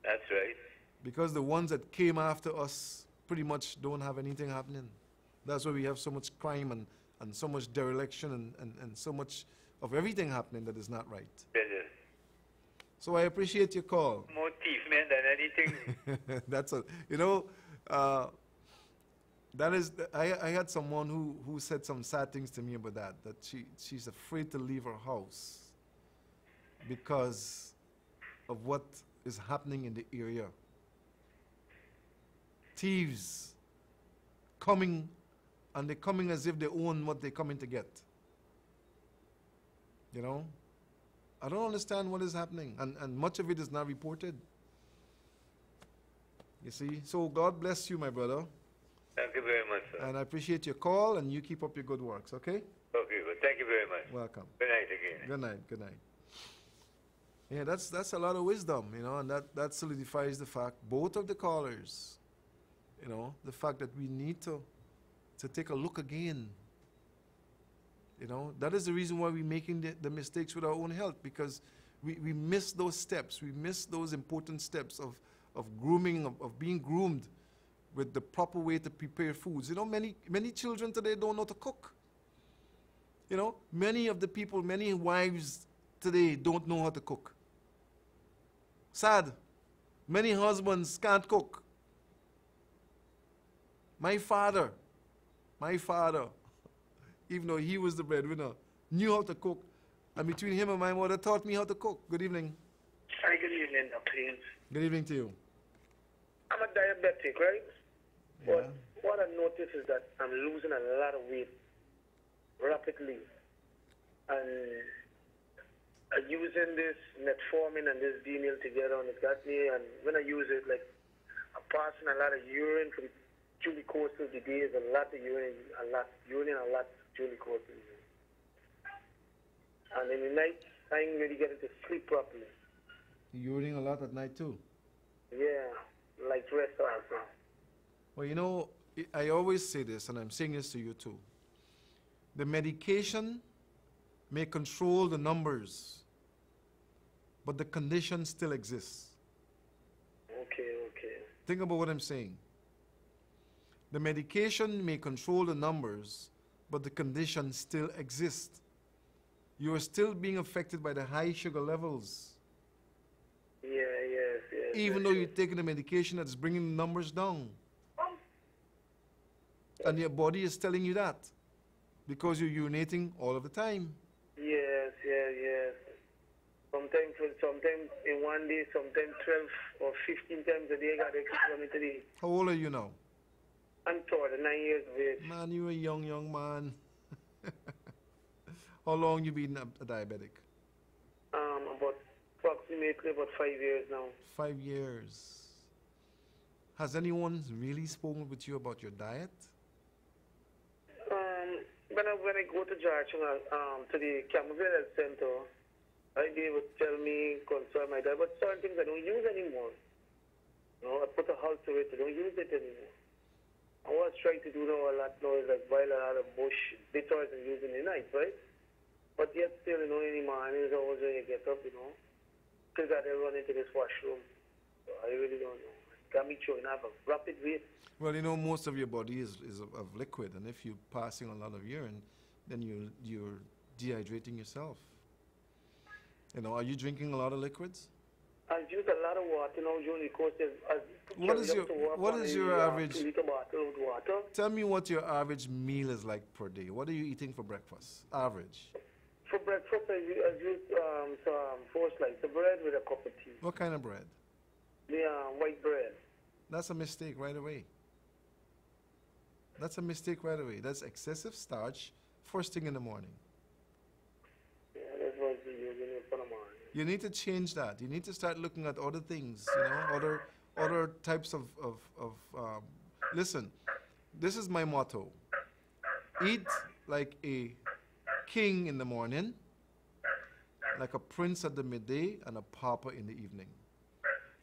[SPEAKER 4] That's right.
[SPEAKER 1] Because the ones that came after us pretty much don't have anything happening. That's why we have so much crime and so much dereliction and so much of everything happening that is not right.
[SPEAKER 4] Yes, yes.
[SPEAKER 1] So I appreciate your call.
[SPEAKER 4] More thief men than anything.
[SPEAKER 1] That's a, you know, that is, I had someone who said some sad things to me about that she's afraid to leave her house because of what is happening in the area. Thieves coming, and they're coming as if they own what they're coming to get. You know? I don't understand what is happening, and much of it is not reported. You see? So God bless you, my brother.
[SPEAKER 4] Thank you very much, sir.
[SPEAKER 1] And I appreciate your call, and you keep up your good works, okay?
[SPEAKER 4] Okay, good. Thank you very much.
[SPEAKER 1] Welcome.
[SPEAKER 4] Good night again.
[SPEAKER 1] Good night, good night. Yeah, that's a lot of wisdom, you know, and that solidifies the fact, both of the callers, you know, the fact that we need to take a look again. You know, that is the reason why we're making the mistakes with our own health, because we miss those steps. We miss those important steps of grooming, of being groomed with the proper way to prepare foods. You know, many children today don't know how to cook. You know, many wives today don't know how to cook. Sad. Many husbands can't cook. My father, even though he was the breadwinner, knew how to cook. And between him and my mother taught me how to cook. Good evening.
[SPEAKER 5] Hi, good evening, Dr. Haynes.
[SPEAKER 1] Good evening to you.
[SPEAKER 5] I'm a diabetic, right?
[SPEAKER 1] Yeah.
[SPEAKER 5] But what I noticed is that I'm losing a lot of weight rapidly. And I'm using this metformin and this Denial together, and it got me, and when I use it, like, I'm passing a lot of urine for the dually course of the day. Is a lot of urine, a lot dually course of the day. And in the night, I ain't really getting to sleep properly.
[SPEAKER 1] You're urinating a lot at night too?
[SPEAKER 5] Yeah, like rest also.
[SPEAKER 1] Well, you know, I always say this, and I'm saying this to you too. The medication may control the numbers, but the condition still exists.
[SPEAKER 5] Okay.
[SPEAKER 1] Think about what I'm saying. The medication may control the numbers, but the condition still exists. You are still being affected by the high sugar levels.
[SPEAKER 5] Yes.
[SPEAKER 1] Even though you're taking the medication that's bringing the numbers down. And your body is telling you that because you're urinating all of the time.
[SPEAKER 5] Yes. Sometimes in one day, sometimes 12 or 15 times a day, I got extra today.
[SPEAKER 1] How old are you now?
[SPEAKER 5] I'm 39 years of age.
[SPEAKER 1] Man, you're a young man. How long you been a diabetic?
[SPEAKER 5] Approximately about 5 years now.
[SPEAKER 1] 5 years. Has anyone really spoken with you about your diet?
[SPEAKER 5] When I go to Georgia, to the Campbellville Health Center, they would tell me concern my diet, but certain things I don't use anymore. You know, I put a halt to it. I don't use it anymore. And what I was trying to do now a lot now is like boil a lot of bush bitters and use in the night, right? But yet still, you know, in the morning is always when you get up, you know, because I run into this washroom. So I really don't know. It got me showing up a rapid weight.
[SPEAKER 1] Well, you know, most of your body is of liquid, and if you're passing a lot of urine, then you're dehydrating yourself. You know, are you drinking a lot of liquids?
[SPEAKER 5] I use a lot of water now during the course of...
[SPEAKER 1] What is your average...
[SPEAKER 5] 2 liter bottle of water.
[SPEAKER 1] Tell me what your average meal is like per day. What are you eating for breakfast? Average.
[SPEAKER 5] For breakfast, I use some 4 slices of bread with a cup of tea.
[SPEAKER 1] What kind of bread?
[SPEAKER 5] The white bread.
[SPEAKER 1] That's a mistake right away. That's a mistake right away. That's excessive starch first thing in the morning.
[SPEAKER 5] Yeah, that's what I'm using it for the morning.
[SPEAKER 1] You need to change that. You need to start looking at other things, you know, other types of listen, this is my motto. Eat like a king in the morning, like a prince at the midday, and a pauper in the evening.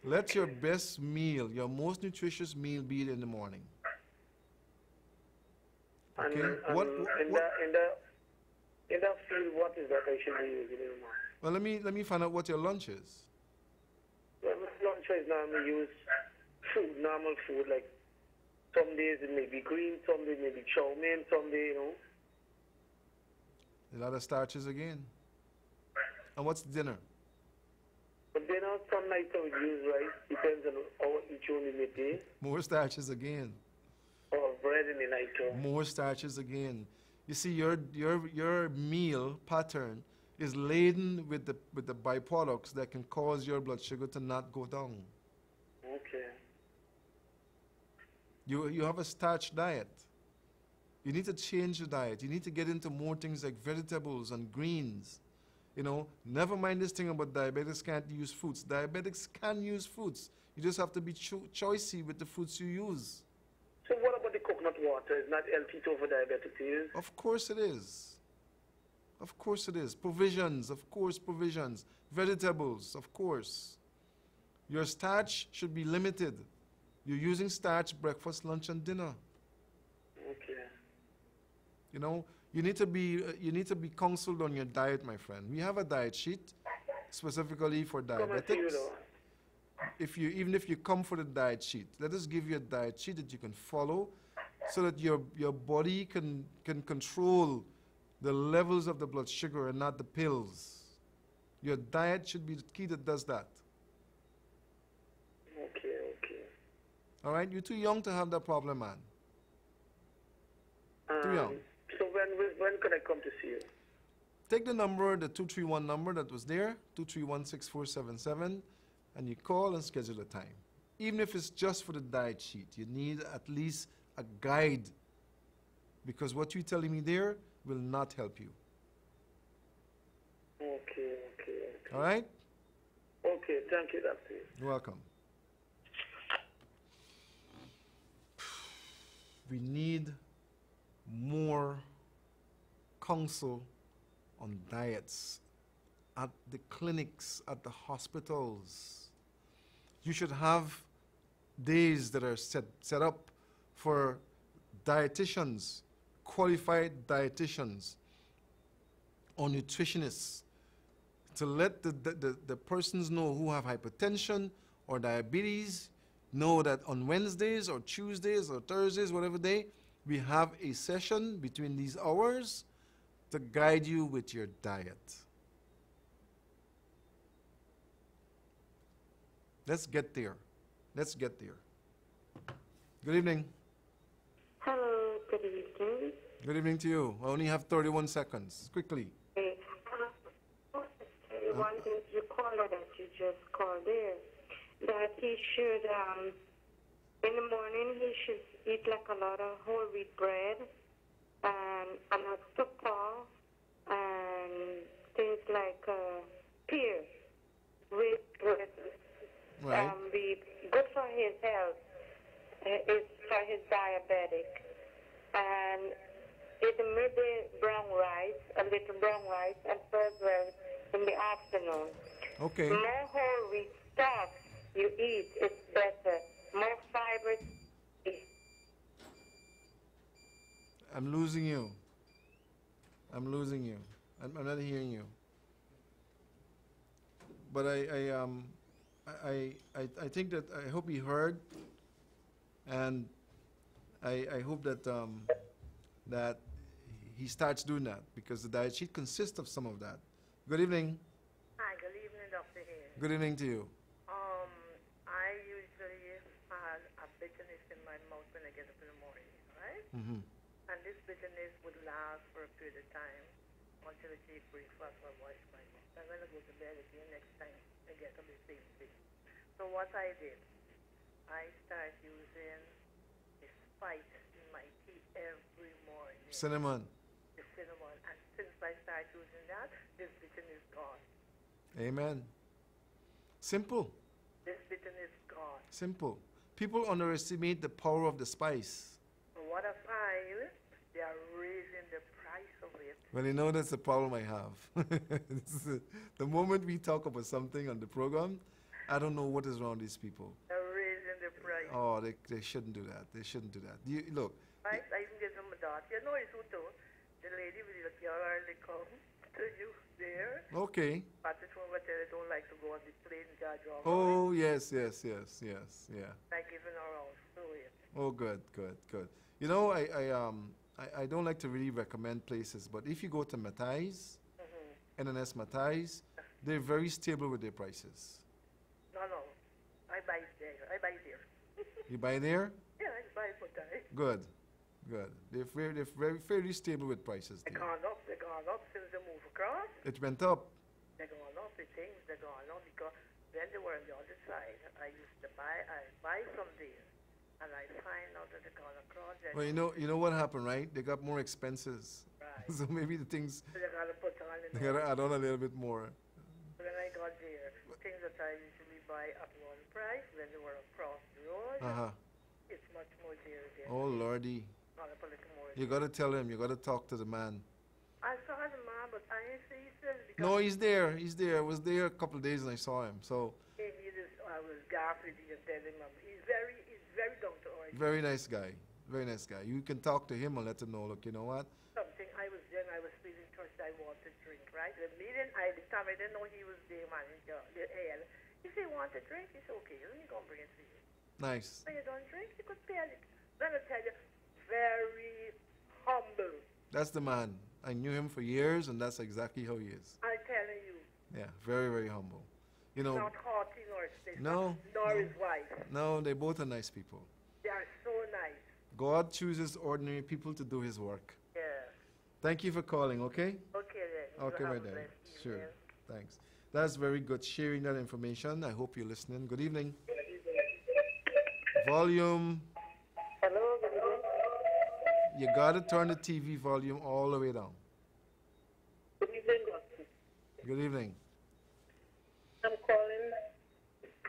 [SPEAKER 1] Let your best meal, your most nutritious meal, be in the morning. Okay?
[SPEAKER 5] In that field, what is that I should be using in the morning?
[SPEAKER 1] Well, let me find out what your lunch is.
[SPEAKER 5] Well, lunch is normally use food, normal food, like some days it may be green, some days it may be chow mein, some days, you know.
[SPEAKER 1] A lot of starches again. And what's dinner?
[SPEAKER 5] But then some nights I would use rice, depends on how each one in the day.
[SPEAKER 1] More starches again.
[SPEAKER 5] Or bread in the night too.
[SPEAKER 1] More starches again. You see, your meal pattern is laden with the byproducts that can cause your blood sugar to not go down.
[SPEAKER 5] Okay.
[SPEAKER 1] You have a starch diet. You need to change your diet. You need to get into more things like vegetables and greens. You know, never mind this thing about diabetics can't use fruits. Diabetics can use fruits. You just have to be choicey with the fruits you use.
[SPEAKER 5] So what about the coconut water? Is not healthy for diabetics to use?
[SPEAKER 1] Of course it is. Of course it is. Provisions, of course, provisions. Vegetables, of course. Your starch should be limited. You're using starch breakfast, lunch, and dinner.
[SPEAKER 5] Okay.
[SPEAKER 1] You know, you need to be counseled on your diet, my friend. We have a diet sheet specifically for diabetics. Even if you come for the diet sheet, let us give you a diet sheet that you can follow so that your body can control the levels of the blood sugar and not the pills. Your diet should be the key that does that.
[SPEAKER 5] Okay.
[SPEAKER 1] All right? You're too young to have that problem, man. Too young.
[SPEAKER 5] So when can I come to see you?
[SPEAKER 1] Take the number, the 231 number that was there, 231-6477, and you call and schedule a time. Even if it's just for the diet sheet, you need at least a guide, because what you're telling me there will not help you.
[SPEAKER 5] Okay.
[SPEAKER 1] All right?
[SPEAKER 5] Okay, thank you, Doctor.
[SPEAKER 1] You're welcome. We need more counsel on diets at the clinics, at the hospitals. You should have days that are set up for dietitians, qualified dietitians or nutritionists, to let the persons know who have hypertension or diabetes know that on Wednesdays or Tuesdays or Thursdays, whatever day, we have a session between these hours to guide you with your diet. Let's get there. Let's get there. Good evening.
[SPEAKER 6] Hello, good evening.
[SPEAKER 1] Good evening to you. I only have 31 seconds. Quickly.
[SPEAKER 6] One thing the caller that you just called there, that he should, in the morning, he should eat like a lot of whole wheat bread and a supper and things like pears with
[SPEAKER 1] Right.
[SPEAKER 6] be good for his health, it's for his diabetic. And in the midday, brown rice, a little brown rice, and as well in the afternoon.
[SPEAKER 1] Okay.
[SPEAKER 6] More whole wheat stuff you eat, it's better. More fiber.
[SPEAKER 1] I'm losing you. I'm losing you. I'm not hearing you. But I think that I hope he heard, and I hope that that he starts doing that, because the diet sheet consists of some of that. Good evening.
[SPEAKER 2] Hi, good evening, Dr. Haynes.
[SPEAKER 1] Good evening to you.
[SPEAKER 2] I usually have a bitterness in my mouth when I get up in the morning, right?
[SPEAKER 1] Mm-hmm.
[SPEAKER 2] And this bitterness would last for a period of time until I take breakfast or wash my mouth. And when I go to bed again, next time I get up the same thing. So what I did, I start using a spice in my tea every morning.
[SPEAKER 1] Cinnamon.
[SPEAKER 2] The cinnamon. And since I started using that, this bitterness gone.
[SPEAKER 1] Amen. Simple.
[SPEAKER 2] This bitterness gone.
[SPEAKER 1] Simple. People underestimate the power of the spice.
[SPEAKER 2] So what a pile, they are raising the price of it.
[SPEAKER 1] Well, you know, that's the problem I have. The moment we talk about something on the program, I don't know what is wrong with these people.
[SPEAKER 2] They're raising the price.
[SPEAKER 1] Oh, they shouldn't do that. They shouldn't do that. Look.
[SPEAKER 2] I even get them a daughter. You know, it's who too. The lady with the car, they come to you there.
[SPEAKER 1] Okay.
[SPEAKER 2] But it's one that they don't like to go on the plane, judge.
[SPEAKER 1] Oh, yes. Yeah.
[SPEAKER 2] I giving her out to it.
[SPEAKER 1] Oh, good. You know, I don't like to really recommend places, but if you go to Matthias, NNS Matthias, they're very stable with their prices.
[SPEAKER 2] No. I buy it there.
[SPEAKER 1] You buy there?
[SPEAKER 2] Yeah, I buy it for that.
[SPEAKER 1] Good. They're very fairly stable with prices
[SPEAKER 2] They're
[SPEAKER 1] there.
[SPEAKER 2] gone up since they moved across.
[SPEAKER 1] It went up.
[SPEAKER 2] They're gone up, the things, they're gone up because when they were on the other side, I buy some there. And I find out that they're gone across.
[SPEAKER 1] Well, you know what happened, right? They got more expenses.
[SPEAKER 2] Right.
[SPEAKER 1] So maybe the things,
[SPEAKER 2] So they gotta put on in
[SPEAKER 1] they got to add on a little bit more.
[SPEAKER 2] When I got there, things that I usually buy at one price, when they were across the road, it's much more there again.
[SPEAKER 1] Oh, Lordy.
[SPEAKER 2] Not a little more.
[SPEAKER 1] You got to tell him. You got to talk to the man.
[SPEAKER 2] I saw the man, but I didn't see him because
[SPEAKER 1] No, he's there. I was there a couple of days and I saw him. So,
[SPEAKER 2] I was gaffing and telling him he's very down to earth.
[SPEAKER 1] very nice guy. You can talk to him and let him know, look, you know what?
[SPEAKER 2] Something I was there and I was feeling thirsty. I wanted to drink, right? The time I didn't know he was there, man. The air. He said, "Want a drink?" He said, "Okay, let me go and bring it to you."
[SPEAKER 1] Nice.
[SPEAKER 2] When you don't drink, you could pay it. Let me tell you, very humble.
[SPEAKER 1] That's the man. I knew him for years, and that's exactly how he is.
[SPEAKER 2] I'm telling you.
[SPEAKER 1] Yeah, very, very humble. You know,
[SPEAKER 2] Not haughty nor stiff.
[SPEAKER 1] No,
[SPEAKER 2] Nor
[SPEAKER 1] no.
[SPEAKER 2] his wife.
[SPEAKER 1] no, they both are nice people.
[SPEAKER 2] They are so nice.
[SPEAKER 1] God chooses ordinary people to do his work.
[SPEAKER 2] Yeah.
[SPEAKER 1] Thank you for calling, okay?
[SPEAKER 2] Okay then.
[SPEAKER 1] Okay,
[SPEAKER 2] You
[SPEAKER 1] my
[SPEAKER 2] have a
[SPEAKER 1] darling.
[SPEAKER 2] blessed
[SPEAKER 1] Sure.
[SPEAKER 2] evening.
[SPEAKER 1] Thanks. That's very good, sharing that information. I hope you're listening. Good evening. Volume.
[SPEAKER 3] Hello, good evening.
[SPEAKER 1] You got to turn the TV volume all the way down.
[SPEAKER 3] Good evening, Doctor.
[SPEAKER 1] Good evening.
[SPEAKER 3] I'm calling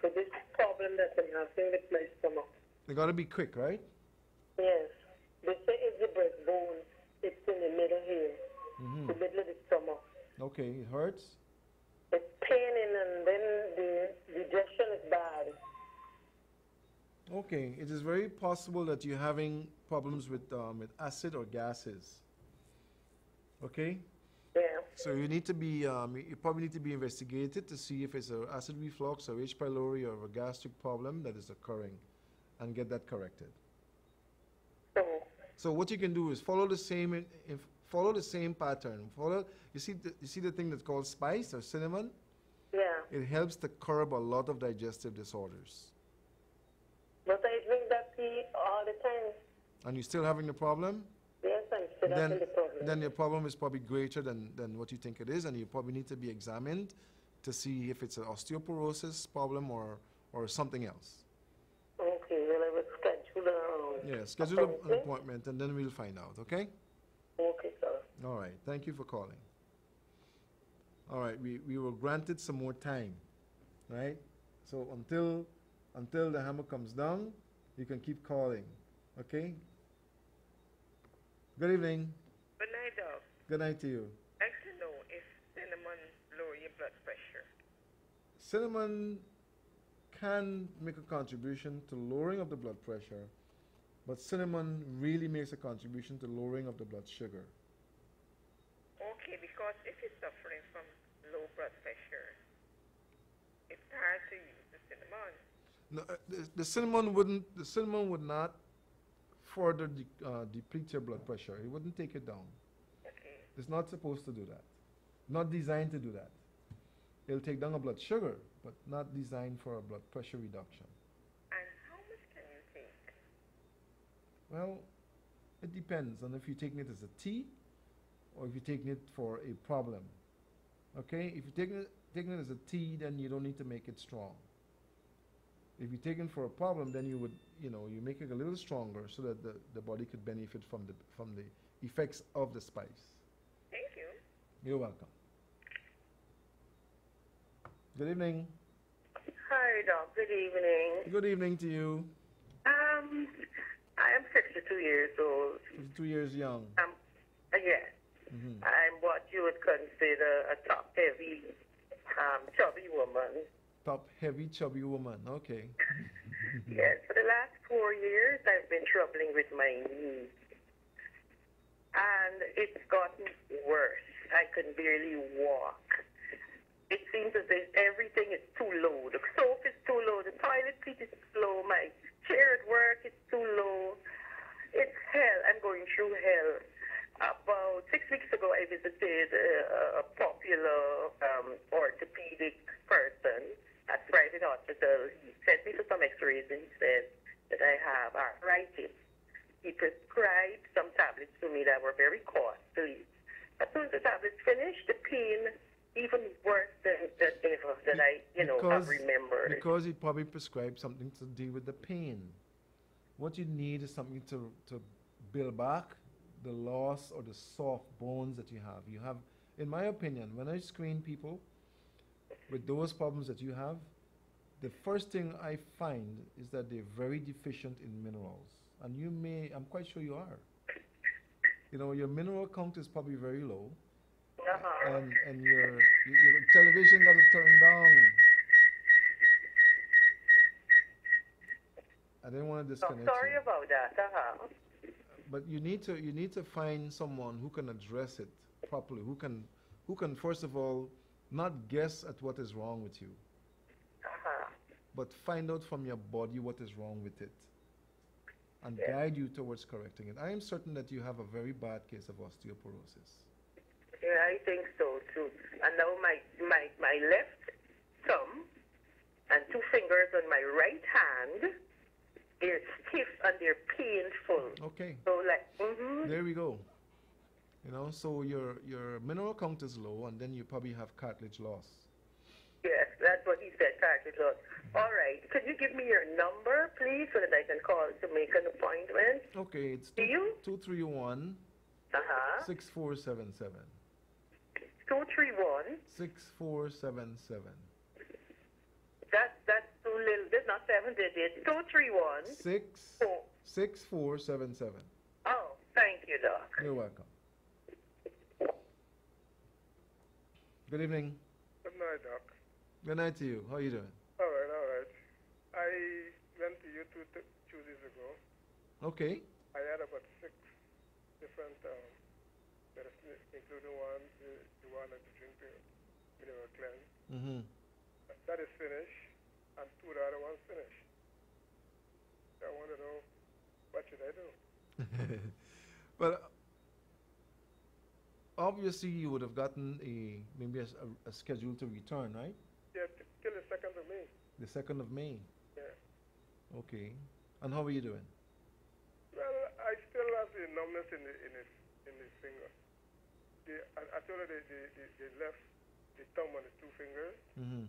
[SPEAKER 3] for this problem that I'm having with my stomach.
[SPEAKER 1] You got to be quick, right?
[SPEAKER 3] Yes. They say it's the breastbone. It's in the middle here,
[SPEAKER 1] Mm-hmm.
[SPEAKER 3] the middle of the stomach.
[SPEAKER 1] Okay, it hurts.
[SPEAKER 3] It's paining and then the digestion is bad.
[SPEAKER 1] Okay, it is very possible that you're having problems with acid or gases. Okay?
[SPEAKER 3] Yeah.
[SPEAKER 1] So you need to be, you probably need to be investigated to see if it's an acid reflux or H. pylori or a gastric problem that is occurring and get that corrected.
[SPEAKER 3] So,
[SPEAKER 1] So what you can do is follow the same, follow the same pattern. You see the thing that's called spice or cinnamon?
[SPEAKER 3] yeah.
[SPEAKER 1] It helps to curb a lot of digestive disorders.
[SPEAKER 3] But I drink that tea all the time.
[SPEAKER 1] And you're still having the problem?
[SPEAKER 3] Yes, I'm still having the problem.
[SPEAKER 1] Then your problem is probably greater than what you think it is, and you probably need to be examined to see if it's an osteoporosis problem or something else.
[SPEAKER 3] Okay, well, I will schedule a...
[SPEAKER 1] Yeah, schedule an appointment, and then we'll find out, okay?
[SPEAKER 3] Okay, sir.
[SPEAKER 1] All right, thank you for calling. All right, we were granted some more time, right? So until the hammer comes down, you can keep calling, okay? Good evening.
[SPEAKER 2] Good night, Doc.
[SPEAKER 1] Good night to you.
[SPEAKER 2] I like to know if cinnamon lower your blood pressure.
[SPEAKER 1] Cinnamon can make a contribution to lowering of the blood pressure, but cinnamon really makes a contribution to lowering of the blood sugar.
[SPEAKER 2] Okay, because if you're suffering from low blood pressure, it's hard to use the cinnamon.
[SPEAKER 1] No, the cinnamon would not further deplete your blood pressure. It wouldn't take it down.
[SPEAKER 2] Okay.
[SPEAKER 1] It's not supposed to do that. Not designed to do that. It'll take down a blood sugar, but not designed for a blood pressure reduction.
[SPEAKER 2] And how much can you take?
[SPEAKER 1] Well, it depends on if you're taking it as a tea or if you're taking it for a problem. Okay? If you're taking it as a tea, then you don't need to make it strong. If you're taking for a problem, then you would, you make it a little stronger so that the body could benefit from the effects of the spice.
[SPEAKER 2] Thank you.
[SPEAKER 1] You're welcome. Good evening.
[SPEAKER 3] Hi, Doc. Good evening.
[SPEAKER 1] Good evening to you.
[SPEAKER 3] I am 62 years old.
[SPEAKER 1] 2 years young.
[SPEAKER 3] Yes.
[SPEAKER 1] Mm-hmm.
[SPEAKER 3] I'm what you would consider a top-heavy, chubby woman.
[SPEAKER 1] Top heavy chubby woman. Okay.
[SPEAKER 3] Yes, for the last 4 years, I've been troubling with my knees. And it's gotten worse. I can barely walk. It seems as if everything is too low. The soap is too low. The toilet seat is too low. My chair at work is too low. It's hell. I'm going through hell. About 6 weeks ago, I visited a popular orthopedic person at a private hospital. He sent me for some x-rays and he said that I have arthritis. He prescribed some tablets to me that were very costly. As soon as the tablets finished, the pain even worse than ever that I, have remembered.
[SPEAKER 1] Because he probably prescribed something to deal with the pain. What you need is something to build back the loss or the soft bones that you have. You have, in my opinion, when I screen people with those problems that you have, the first thing I find is that they're very deficient in minerals. And I'm quite sure you are. Your mineral count is probably very low.
[SPEAKER 3] Uh-huh.
[SPEAKER 1] And your television got to turn down. I didn't want to disconnect
[SPEAKER 3] Sorry
[SPEAKER 1] you.
[SPEAKER 3] about that. Uh-huh.
[SPEAKER 1] But you need to find someone who can address it properly, who can first of all not guess at what is wrong with you,
[SPEAKER 3] Uh-huh.
[SPEAKER 1] but find out from your body what is wrong with it and
[SPEAKER 3] Yeah.
[SPEAKER 1] guide you towards correcting it. I am certain that you have a very bad case of osteoporosis.
[SPEAKER 3] Yeah, I think so too. And now my left thumb and 2 fingers on my right hand
[SPEAKER 2] they're stiff and they're painful.
[SPEAKER 1] Okay,
[SPEAKER 2] So like, mm-hmm.
[SPEAKER 1] there we go. You know, so your mineral count is low, and then you probably have cartilage loss.
[SPEAKER 2] Yes, that's what he said, cartilage loss. All right. Could you give me your number, please, so that I can call to make an appointment?
[SPEAKER 1] Okay, it's
[SPEAKER 2] Do you?
[SPEAKER 1] 231
[SPEAKER 2] Uh-huh.
[SPEAKER 1] 6477.
[SPEAKER 2] 231.
[SPEAKER 1] 6477.
[SPEAKER 2] That's too little. There's not 7 digits. 231.
[SPEAKER 1] 6477.
[SPEAKER 2] Oh, thank you, Doc.
[SPEAKER 1] You're welcome. Good evening.
[SPEAKER 7] Good night, Doc.
[SPEAKER 1] Good night to you. How are you doing?
[SPEAKER 7] All right, all right. I went to you 2 days ago.
[SPEAKER 1] Okay.
[SPEAKER 7] I had about 6 different medicines, including the one that you drink to mineral cleanse.
[SPEAKER 1] Mm-hmm.
[SPEAKER 7] That is finished, and 2 the other ones finished. I want to know, what should I do?
[SPEAKER 1] But obviously you would have gotten maybe a schedule to return, right?
[SPEAKER 7] Yeah, till the 2nd of May.
[SPEAKER 1] The 2nd of May.
[SPEAKER 7] Yeah.
[SPEAKER 1] Okay. And how are you doing?
[SPEAKER 7] Well, I still have the numbness in the finger. I told her they left the thumb on the 2 fingers.
[SPEAKER 1] Mm-hmm.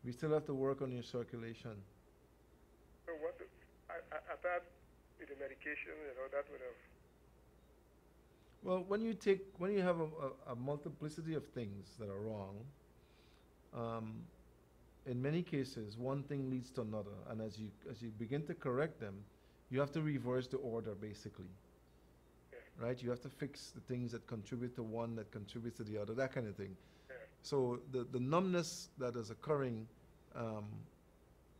[SPEAKER 1] We still have to work on your circulation.
[SPEAKER 7] So what? I thought with the medication, that would have.
[SPEAKER 1] Well, when you have a multiplicity of things that are wrong, in many cases, one thing leads to another, and as you begin to correct them, you have to reverse the order, basically.
[SPEAKER 7] Yeah.
[SPEAKER 1] Right? You have to fix the things that contribute to one that contributes to the other, that kind of thing.
[SPEAKER 7] Yeah.
[SPEAKER 1] So the numbness that is occurring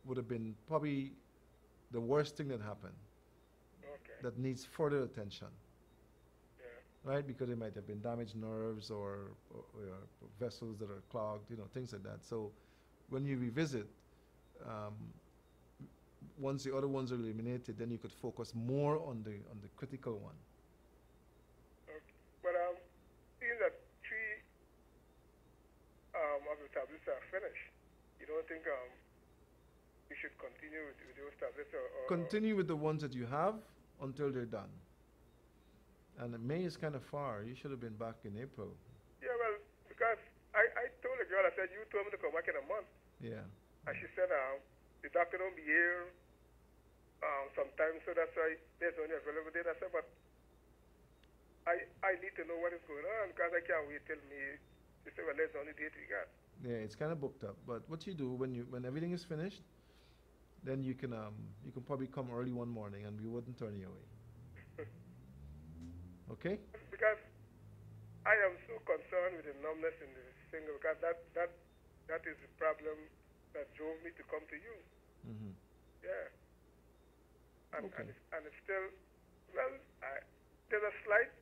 [SPEAKER 1] would have been probably the worst thing that happened.
[SPEAKER 7] Okay.
[SPEAKER 1] That needs further attention.
[SPEAKER 7] Yeah.
[SPEAKER 1] Right, because it might have been damaged nerves or vessels that are clogged, things like that. So when you revisit, once the other ones are eliminated, then you could focus more on the critical one.
[SPEAKER 7] Okay. But seeing that 3 of the tablets are finished, you don't think you should continue with those tablets or
[SPEAKER 1] Continue with the ones that you have until they're done. And May is kind of far. You should have been back in April.
[SPEAKER 7] Yeah, well, because I told the girl, I said, you told me to come back in a month.
[SPEAKER 1] Yeah.
[SPEAKER 7] And she said, the doctor don't be here sometimes, so that's why there's only available date. I said, but I need to know what is going on because I can't wait till May. She said, well, that's the only date we got.
[SPEAKER 1] Yeah, it's kind of booked up. But what you do when everything is finished, then you can probably come early one morning and we wouldn't turn you away. Okay?
[SPEAKER 7] Because I am so concerned with the numbness in the finger because that is the problem that drove me to come to you.
[SPEAKER 1] Mm-hmm.
[SPEAKER 7] Yeah. And,
[SPEAKER 1] Okay.
[SPEAKER 7] and it's still, well, there's a slight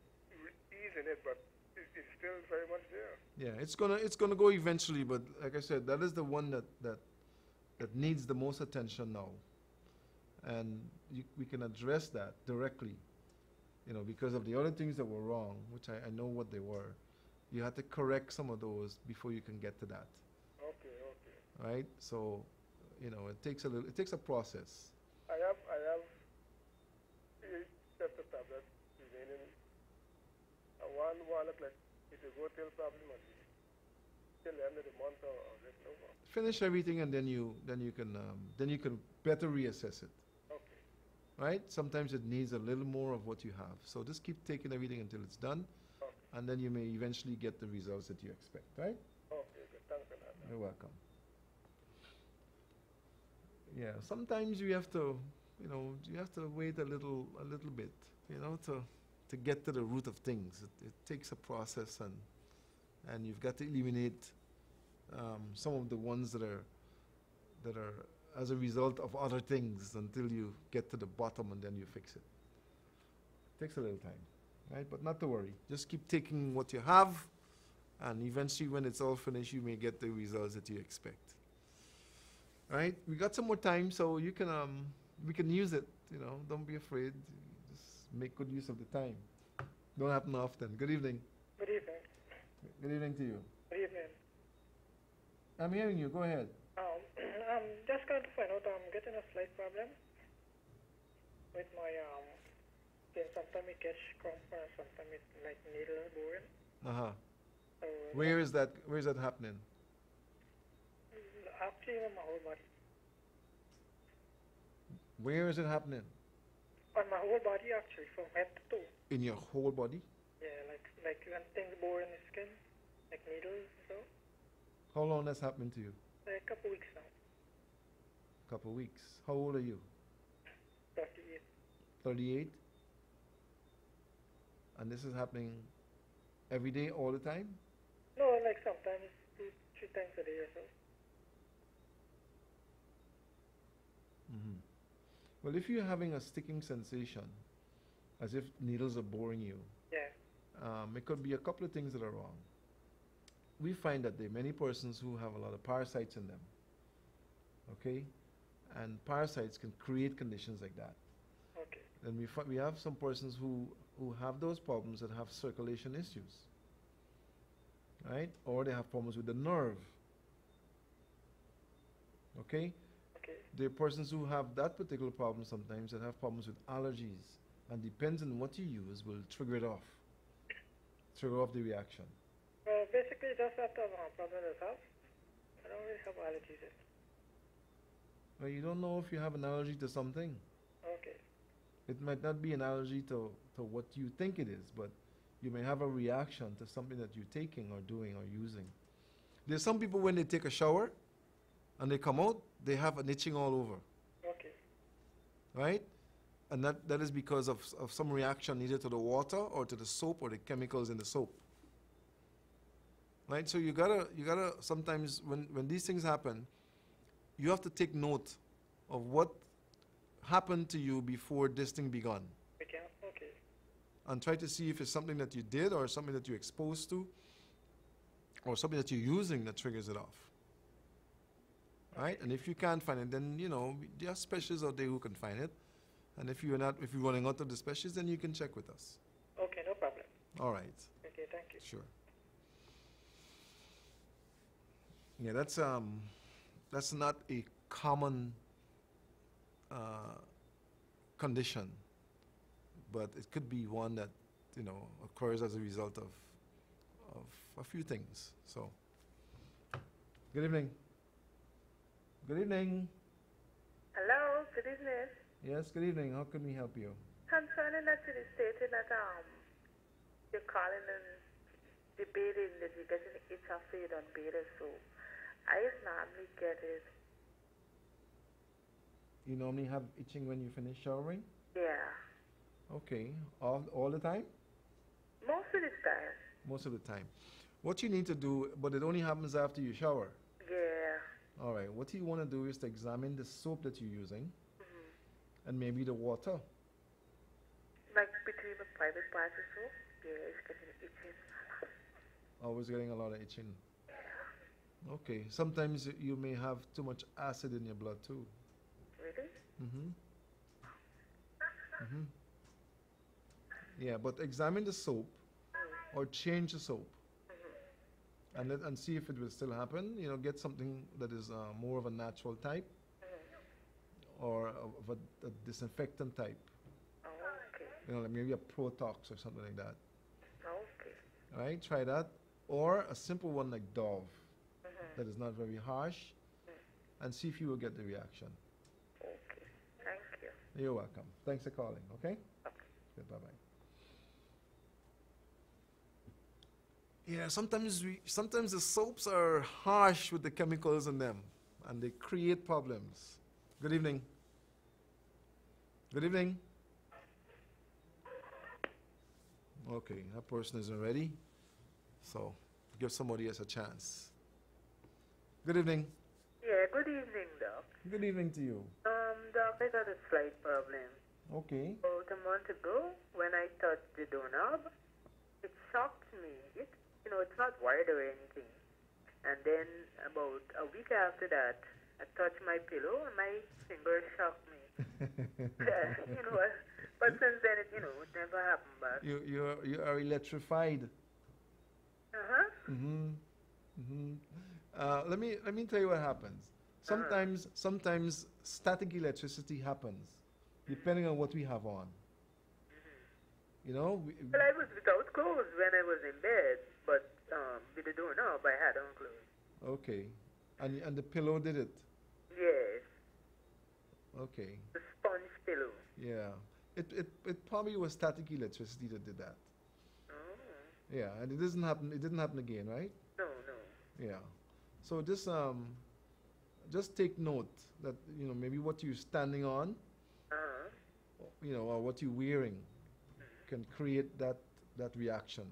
[SPEAKER 7] ease in it, but it's still very much there.
[SPEAKER 1] Yeah, it's gonna go eventually, but like I said, that is the one that needs the most attention now, and we can address that directly. Because of the other things that were wrong, which I know what they were. You had to correct some of those before you can get to that.
[SPEAKER 7] Okay.
[SPEAKER 1] Right? So, it takes a process.
[SPEAKER 7] I have 3 sets of tablets remaining. One look like it will go till probably till the end of the month or little over.
[SPEAKER 1] Finish everything, and then you can better reassess it.
[SPEAKER 7] Okay.
[SPEAKER 1] Right? Sometimes it needs a little more of what you have. So just keep taking everything until it's done,
[SPEAKER 7] Okay.
[SPEAKER 1] and then you may eventually get the results that you expect. Right?
[SPEAKER 7] Okay, good. Thanks for that.
[SPEAKER 1] You're welcome. Yeah, sometimes you have to wait a little bit, to get to the root of things. It takes a process, and you've got to eliminate some of the ones that are as a result of other things until you get to the bottom, and then you fix it. Takes a little time, right? But not to worry. Just keep taking what you have, and eventually when it's all finished, you may get the results that you expect. All right? We got some more time, so we can use it, Don't be afraid. Just make good use of the time. Don't happen often. Good evening.
[SPEAKER 3] Good evening.
[SPEAKER 1] Good evening to you.
[SPEAKER 3] Good evening.
[SPEAKER 1] I'm hearing you. Go ahead.
[SPEAKER 3] Just can't find out. I'm getting a slight problem with my skin. Sometimes it gets crump and sometimes it's like needle boring.
[SPEAKER 1] Uh-huh.
[SPEAKER 3] So
[SPEAKER 1] Where is that happening?
[SPEAKER 3] actually on my whole body.
[SPEAKER 1] Where is it happening?
[SPEAKER 3] On my whole body actually, from head to toe.
[SPEAKER 1] In your whole body?
[SPEAKER 3] Yeah, like when things bore in the skin, like needles and so.
[SPEAKER 1] How long that's happening to you?
[SPEAKER 3] Like a couple weeks now.
[SPEAKER 1] Couple weeks. How old are you?
[SPEAKER 3] 38.
[SPEAKER 1] 38? And this is happening every day, all the time?
[SPEAKER 3] No, like sometimes 2-3 times a day or so.
[SPEAKER 1] Mm-hmm. Well, if you're having a sticking sensation, as if needles are boring you,
[SPEAKER 3] Yeah.
[SPEAKER 1] it could be a couple of things that are wrong. We find that there are many persons who have a lot of parasites in them, okay? And parasites can create conditions like that.
[SPEAKER 3] Okay.
[SPEAKER 1] And we have some persons who have those problems that have circulation issues, right? Or they have problems with the nerve, okay?
[SPEAKER 3] Okay.
[SPEAKER 1] There are persons who have that particular problem sometimes that have problems with allergies, and depends on what you use will trigger it off, trigger off the reaction.
[SPEAKER 3] Basically, that's not a problem at all. I don't really have allergies yet.
[SPEAKER 1] Well, you don't know if you have an allergy to something.
[SPEAKER 3] Okay.
[SPEAKER 1] It might not be an allergy to what you think it is, but you may have a reaction to something that you're taking or doing or using. There's some people when they take a shower and they come out, they have an itching all over,
[SPEAKER 3] Okay.
[SPEAKER 1] right? And that is because of some reaction either to the water or to the soap or the chemicals in the soap. Right? So you gotta sometimes when these things happen, you have to take note of what happened to you before this thing began.
[SPEAKER 3] Okay.
[SPEAKER 1] And try to see if it's something that you did or something that you're exposed to or something that you're using that triggers it off. Right? And if you can't find it, then there are specialists out there who can find it. And if you're running out of the specialists, then you can check with us.
[SPEAKER 3] Okay, no problem.
[SPEAKER 1] All right.
[SPEAKER 3] Okay, thank you.
[SPEAKER 1] Sure. Yeah, that's not a common condition, but it could be one that occurs as a result of a few things. So, good evening. Good evening.
[SPEAKER 2] Hello, good evening.
[SPEAKER 1] Yes, good evening. How can we help you?
[SPEAKER 2] Concerning that you stated that you're calling and debating that you're getting itch after you done beta soap. I normally get it.
[SPEAKER 1] You normally have itching when you finish showering?
[SPEAKER 2] Yeah.
[SPEAKER 1] Okay. All the time?
[SPEAKER 2] Most of the time.
[SPEAKER 1] Most of the time. What you need to do, but it only happens after you shower.
[SPEAKER 2] Yeah.
[SPEAKER 1] All right. What you want to do is to examine the soap that you're using and maybe the water.
[SPEAKER 2] Like between the private parts or so? Yeah, it's getting itching.
[SPEAKER 1] Always getting a lot of itching. Okay. Sometimes you may have too much acid in your blood too.
[SPEAKER 2] Really?
[SPEAKER 1] Yeah, but examine the soap or change the soap and see if it will still happen. Get something that is more of a natural type or of a disinfectant type.
[SPEAKER 2] Oh, okay.
[SPEAKER 1] Like maybe a Protox or something like that.
[SPEAKER 2] Okay.
[SPEAKER 1] All right, try that. Or a simple one like Dove that is not very harsh and see if you will get the reaction.
[SPEAKER 2] Okay. Thank you.
[SPEAKER 1] You're welcome. Thanks for calling, okay?
[SPEAKER 2] Okay.
[SPEAKER 1] Good, bye-bye. Yeah, sometimes the soaps are harsh with the chemicals in them and they create problems. Good evening. Good evening. Okay, that person isn't ready. So give somebody else a chance. Good evening.
[SPEAKER 2] Yeah, good evening, Doc.
[SPEAKER 1] Good evening to you.
[SPEAKER 2] Doc, I got a slight problem.
[SPEAKER 1] Okay.
[SPEAKER 2] About a month ago, when I touched the doorknob, it shocked me. It's not wired or anything. And then about a week after that, I touched my pillow and my finger shocked me. But since then, it never happened back.
[SPEAKER 1] You are electrified.
[SPEAKER 2] Uh-huh.
[SPEAKER 1] Let me tell you what happens. Sometimes static electricity happens, depending on what we have on. You know,
[SPEAKER 2] Well, I was without clothes when I was in bed, but with the doorknob, I had on clothes.
[SPEAKER 1] okay, and the pillow did it.
[SPEAKER 2] Yes,
[SPEAKER 1] Okay,
[SPEAKER 2] the sponge pillow.
[SPEAKER 1] yeah. It probably was static electricity that did that.
[SPEAKER 2] Oh,
[SPEAKER 1] Yeah, and it doesn't happen. It didn't happen again, right?
[SPEAKER 2] no, no.
[SPEAKER 1] Yeah. So just take note that maybe what you're standing on, or what you're wearing, can create that reaction.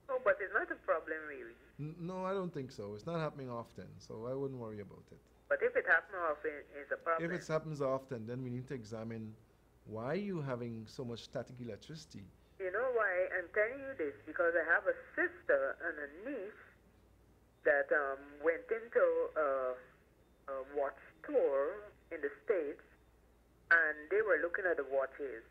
[SPEAKER 2] Oh, but it's not a problem really.
[SPEAKER 1] No, I don't think so. It's not happening often, so I wouldn't worry about it.
[SPEAKER 2] But if it happens often, it's a problem.
[SPEAKER 1] If it happens often, then we need to examine why you having so much static electricity.
[SPEAKER 2] You know why I'm telling you this? Because I have a sister and a niece that went into a watch store in the States, and they were looking at the watches.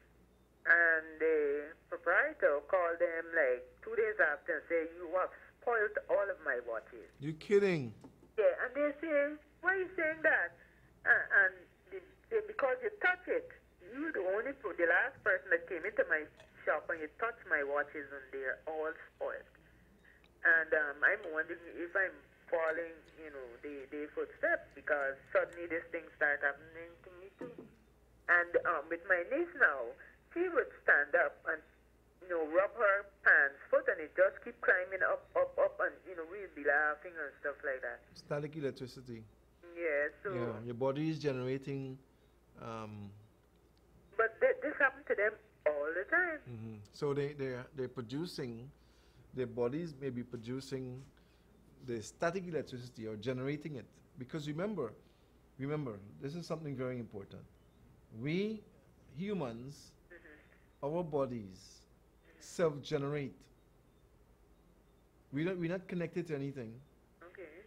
[SPEAKER 2] And the proprietor called them like 2 days after and said, "You have spoiled all of my watches."
[SPEAKER 1] You kidding?
[SPEAKER 2] Yeah, and they say, "Why are you saying that?" And because you touch it. You're the last person that came into my shop and you touched my watches and they're all spoiled. And I'm wondering if I'm following, the footsteps because suddenly this thing started happening to me too. And with my niece now, she would stand up and, rub her pants foot and it just keep climbing up and, we'd be laughing and stuff like that.
[SPEAKER 1] Static electricity.
[SPEAKER 2] Yeah, so...
[SPEAKER 1] Yeah, your body is generating...
[SPEAKER 2] But this happened to them all the time.
[SPEAKER 1] Mm-hmm. So they're producing, their bodies may be producing the static electricity or generating it. Because remember, this is something very important. We humans, our bodies self-generate. We're not connected to anything.
[SPEAKER 2] Okay.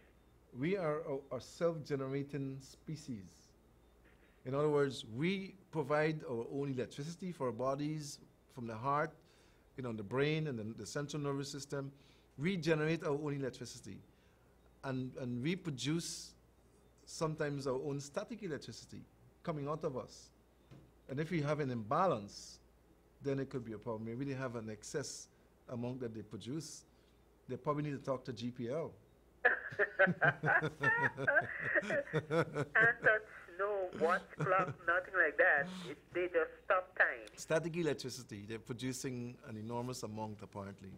[SPEAKER 1] We are a self-generating species. In other words, we provide our own electricity for our bodies from the heart, the brain and the central nervous system. We generate our own electricity. And we produce sometimes our own static electricity coming out of us. And if we have an imbalance, then it could be a problem. Maybe they have an excess amount that they produce. They probably need to talk to GPL.
[SPEAKER 2] And touch no watch, clock, nothing like that. They just stop time.
[SPEAKER 1] Static electricity, they're producing an enormous amount apparently.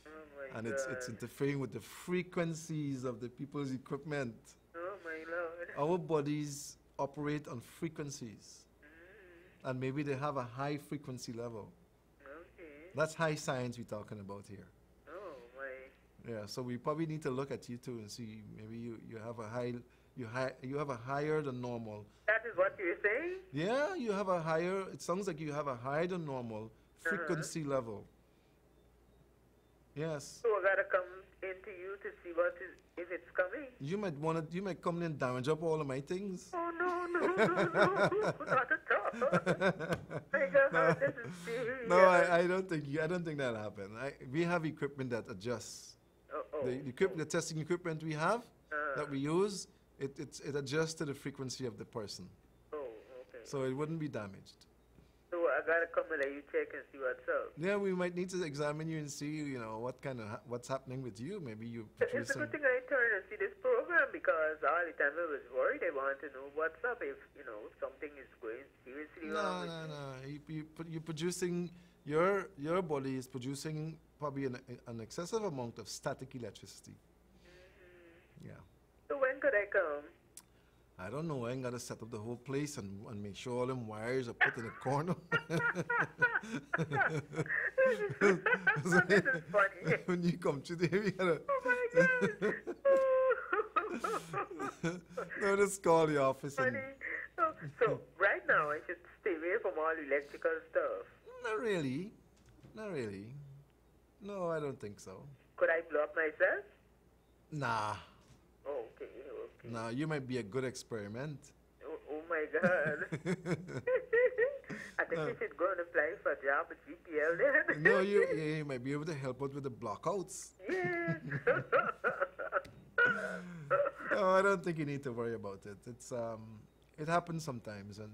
[SPEAKER 2] Oh my
[SPEAKER 1] And
[SPEAKER 2] God.
[SPEAKER 1] it's interfering with the frequencies of the people's equipment.
[SPEAKER 2] Oh my Lord.
[SPEAKER 1] Our bodies operate on frequencies. And maybe they have a high frequency level.
[SPEAKER 2] Okay.
[SPEAKER 1] That's high science we're talking about here.
[SPEAKER 2] Oh my.
[SPEAKER 1] Yeah, so we probably need to look at you too and see maybe you have a higher than normal.
[SPEAKER 2] That is what you're saying?
[SPEAKER 1] Yeah, you have a higher, it sounds like you have a higher than normal frequency level. Yes.
[SPEAKER 2] So I gotta come into you to see if it's coming.
[SPEAKER 1] You might come in and damage up all of my things.
[SPEAKER 2] Oh no, not at all. This is serious.
[SPEAKER 1] No, I don't think that'll happen. We have equipment that adjusts. The testing equipment we have that we use, it adjusts to the frequency of the person.
[SPEAKER 2] Oh, okay.
[SPEAKER 1] So it wouldn't be damaged.
[SPEAKER 2] So I gotta come and let you check and see what's up.
[SPEAKER 1] Yeah, we might need to examine you and see, what's happening with you. Maybe you
[SPEAKER 2] It's
[SPEAKER 1] produce
[SPEAKER 2] a good thing I turned and see this program because all the time I was worried. I want to know what's up if something is going seriously wrong.
[SPEAKER 1] No. You're producing your body is producing probably an excessive amount of static electricity. Yeah.
[SPEAKER 2] So when could I come?
[SPEAKER 1] I don't know. I ain't got to set up the whole place and make sure all them wires are put in a corner.
[SPEAKER 2] This is funny.
[SPEAKER 1] When you come today, we gotta.
[SPEAKER 2] Oh my God.
[SPEAKER 1] No, just call the office.
[SPEAKER 2] Funny. So right now I should stay away from all electrical stuff.
[SPEAKER 1] Not really. No, I don't think so.
[SPEAKER 2] Could I blow up myself?
[SPEAKER 1] Nah.
[SPEAKER 2] Okay.
[SPEAKER 1] Nah, you might be a good experiment.
[SPEAKER 2] Oh my God. I think you should go and apply for a job at GPL then.
[SPEAKER 1] No, you might be able to help out with the blockouts.
[SPEAKER 2] Yeah.
[SPEAKER 1] No, I don't think you need to worry about it. It happens sometimes, and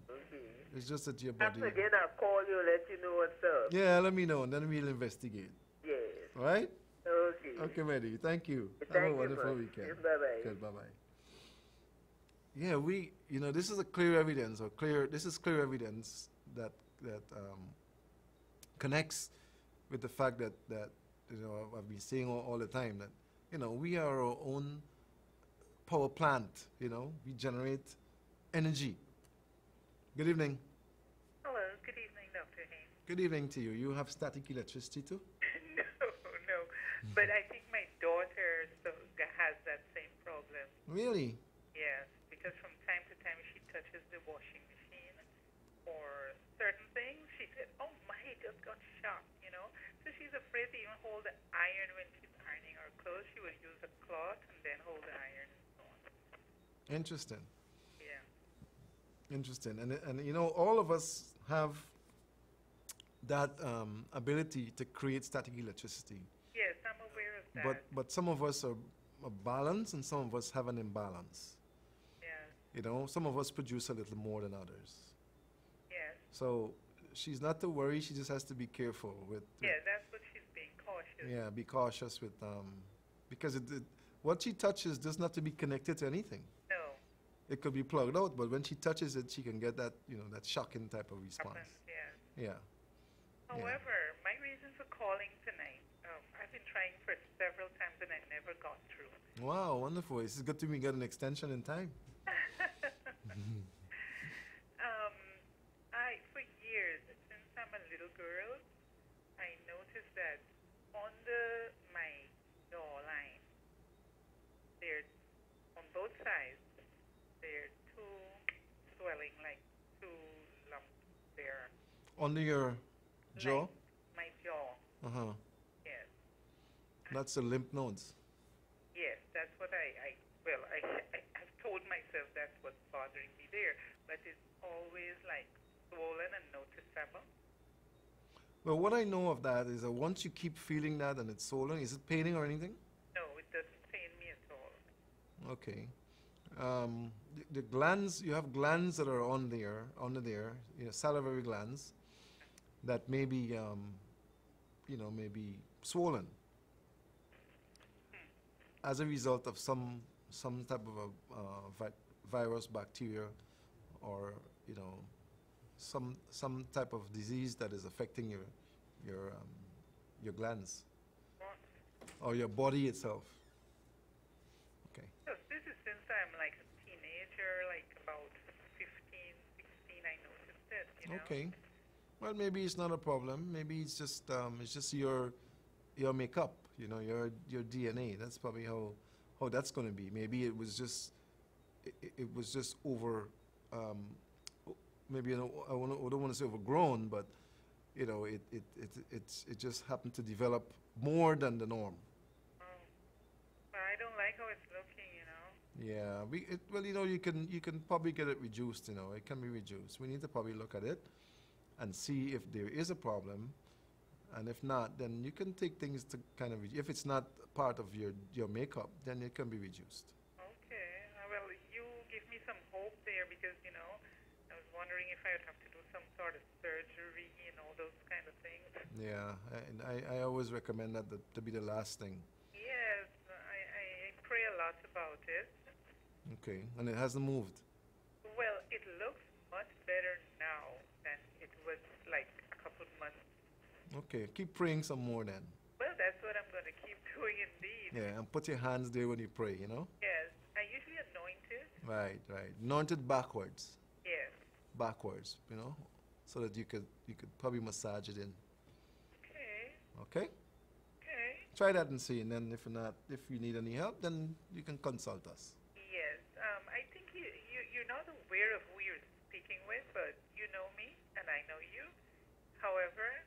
[SPEAKER 2] Okay.
[SPEAKER 1] it's just that your body.
[SPEAKER 2] After again, I'll call you, let you know what's up.
[SPEAKER 1] Yeah, let me know, and then we'll investigate.
[SPEAKER 2] Yes.
[SPEAKER 1] All right?
[SPEAKER 2] Okay.
[SPEAKER 1] Okay, Mehdi. Thank you. Have a
[SPEAKER 2] Thank you,
[SPEAKER 1] wonderful
[SPEAKER 2] man.
[SPEAKER 1] weekend.
[SPEAKER 2] Bye-bye.
[SPEAKER 1] Good. Bye bye. Yeah, this is a clear evidence, this is clear evidence that connects with the fact that I've been saying all the time that we are our own power plant. We generate energy. Good evening.
[SPEAKER 8] Hello, good evening, Dr. Haynes.
[SPEAKER 1] Good evening to you. You have static electricity too?
[SPEAKER 8] No, but I think my daughter has that same problem.
[SPEAKER 1] Really?
[SPEAKER 8] Yes, because from time to time she touches the washing machine or certain things. She said, "Oh my, it just got shocked." So she's afraid to even hold the iron when she's ironing her clothes. She will use a cloth and then hold the iron and so on.
[SPEAKER 1] Interesting.
[SPEAKER 8] Yeah.
[SPEAKER 1] Interesting. And all of us have that ability to create static electricity.
[SPEAKER 8] Yes, I'm aware of that.
[SPEAKER 1] But some of us are balanced and some of us have an imbalance.
[SPEAKER 8] Yes.
[SPEAKER 1] Some of us produce a little more than others.
[SPEAKER 8] Yes.
[SPEAKER 1] So she's not to worry. She just has to be careful with.
[SPEAKER 8] Yeah, that's what she's being cautious.
[SPEAKER 1] Yeah, be cautious with because what she touches doesn't have to be connected to anything.
[SPEAKER 8] No.
[SPEAKER 1] It could be plugged out, but when she touches it, she can get that that shocking type of response.
[SPEAKER 8] Happens, yeah.
[SPEAKER 1] Yeah.
[SPEAKER 8] However, my reason for calling tonight, I've been trying for several times and I never got through.
[SPEAKER 1] Wow, wonderful. It's good to me get an extension in time.
[SPEAKER 8] For years, since I'm a little girl, I noticed that under my jawline, on both sides, there are two swelling, like two lumps there.
[SPEAKER 1] Under your jaw?
[SPEAKER 8] My jaw.
[SPEAKER 1] Uh-huh.
[SPEAKER 8] Yes.
[SPEAKER 1] That's the lymph nodes.
[SPEAKER 8] Yes, that's what I've told myself that's what's bothering me there, but it's always like swollen and noticeable.
[SPEAKER 1] Well, what I know of that is that once you keep feeling that and it's swollen, is it paining or anything?
[SPEAKER 8] No, it doesn't pain me at all.
[SPEAKER 1] Okay. The glands, you have glands that are under there, salivary glands that may be, may be swollen as a result of some type of a virus, bacteria, or some type of disease that is affecting your glands or your body itself. Okay.
[SPEAKER 8] So this is since I'm like a teenager, like about 15, 16, I noticed it,
[SPEAKER 1] Okay. Well, maybe it's not a problem. Maybe it's just your makeup, your DNA. That's probably how that's going to be. Maybe it was just over. Maybe I don't want to say overgrown, but it just happened to develop more than the norm.
[SPEAKER 8] But I don't like how it's looking,
[SPEAKER 1] Yeah, you can probably get it reduced. It can be reduced. We need to probably look at it and see if there is a problem, and if not, then you can take things to kind of if it's not part of your makeup, then it can be reduced.
[SPEAKER 8] Okay. Well, you give me some hope there because I was wondering if I would have to do some sort of surgery and all those kind of things.
[SPEAKER 1] Yeah, and I always recommend that to be the last thing.
[SPEAKER 8] Yes, I pray a lot about it.
[SPEAKER 1] Okay, and it hasn't moved.
[SPEAKER 8] Well, it looks much better now than it was like a couple of months.
[SPEAKER 1] Okay, keep praying some more then.
[SPEAKER 8] Well, that's what I'm going to keep doing indeed.
[SPEAKER 1] Yeah, and put your hands there when you pray,
[SPEAKER 8] Yes, I usually anoint it.
[SPEAKER 1] Right. Anoint it backwards.
[SPEAKER 8] Yes.
[SPEAKER 1] Backwards, so that you could probably massage it in.
[SPEAKER 8] Okay.
[SPEAKER 1] Okay?
[SPEAKER 8] Okay.
[SPEAKER 1] Try that and see, and then if you need any help, then you can consult us.
[SPEAKER 8] Yes. I think you're not aware of who you're speaking with, but you know me and I know you. However,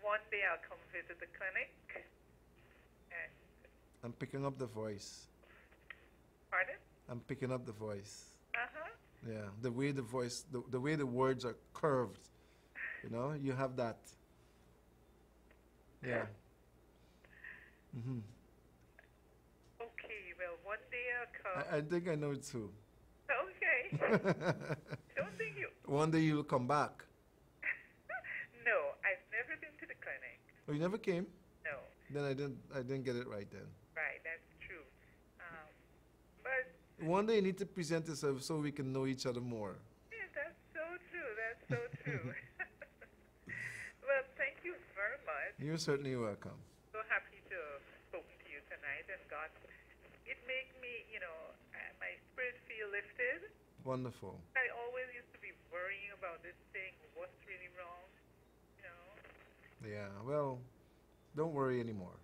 [SPEAKER 8] one day I'll come visit the clinic. And
[SPEAKER 1] I'm picking up the voice.
[SPEAKER 8] pardon?
[SPEAKER 1] I'm picking up the voice.
[SPEAKER 8] Uh-huh.
[SPEAKER 1] Yeah, the way the voice, the way the words are curved, you have that. Yeah.
[SPEAKER 8] Okay, Well, one day I'll come.
[SPEAKER 1] I think I know it too.
[SPEAKER 8] Okay. Don't think you.
[SPEAKER 1] One day you'll come back.
[SPEAKER 8] No, I've never been to the clinic.
[SPEAKER 1] Oh, you never came?
[SPEAKER 8] No.
[SPEAKER 1] Then I didn't get it right then.
[SPEAKER 8] Right, that's true. But
[SPEAKER 1] One day you need to present yourself so we can know each other more.
[SPEAKER 8] yeah, that's so true. That's so true. Well, thank you very much.
[SPEAKER 1] You're certainly welcome.
[SPEAKER 8] So happy to have spoken to you tonight, and God, it made me, my spirit feel lifted.
[SPEAKER 1] Wonderful.
[SPEAKER 8] I always used to be worrying about this thing, what's really wrong, you know.
[SPEAKER 1] Yeah, well, don't worry anymore.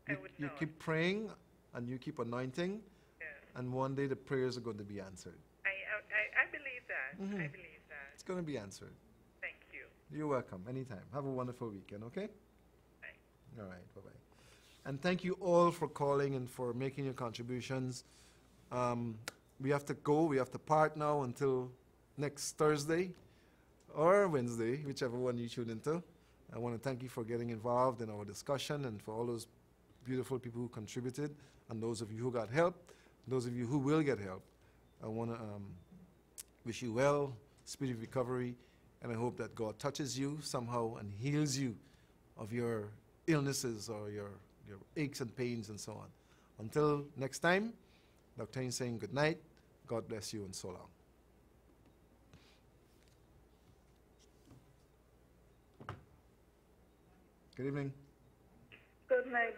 [SPEAKER 8] I
[SPEAKER 1] You,
[SPEAKER 8] would
[SPEAKER 1] you
[SPEAKER 8] not.
[SPEAKER 1] keep praying and you keep anointing,
[SPEAKER 8] Yeah.
[SPEAKER 1] and one day the prayers are going to be answered.
[SPEAKER 8] I believe that.
[SPEAKER 1] Mhm.
[SPEAKER 8] I believe that.
[SPEAKER 1] It's going to be answered.
[SPEAKER 8] Thank you.
[SPEAKER 1] You're welcome. Anytime. Have a wonderful weekend, okay?
[SPEAKER 8] Bye.
[SPEAKER 1] All right. Bye-bye. And thank you all for calling and for making your contributions. We have to go. We have to part now until next Thursday or Wednesday, whichever one you tune into. I want to thank you for getting involved in our discussion and for all those beautiful people who contributed and those of you who got help, those of you who will get help. I want to wish you well, speedy recovery, and I hope that God touches you somehow and heals you of your illnesses or your aches and pains and so on. Until next time, Dr. Haynes saying good night. God bless you and so long. Good evening.
[SPEAKER 3] Good night.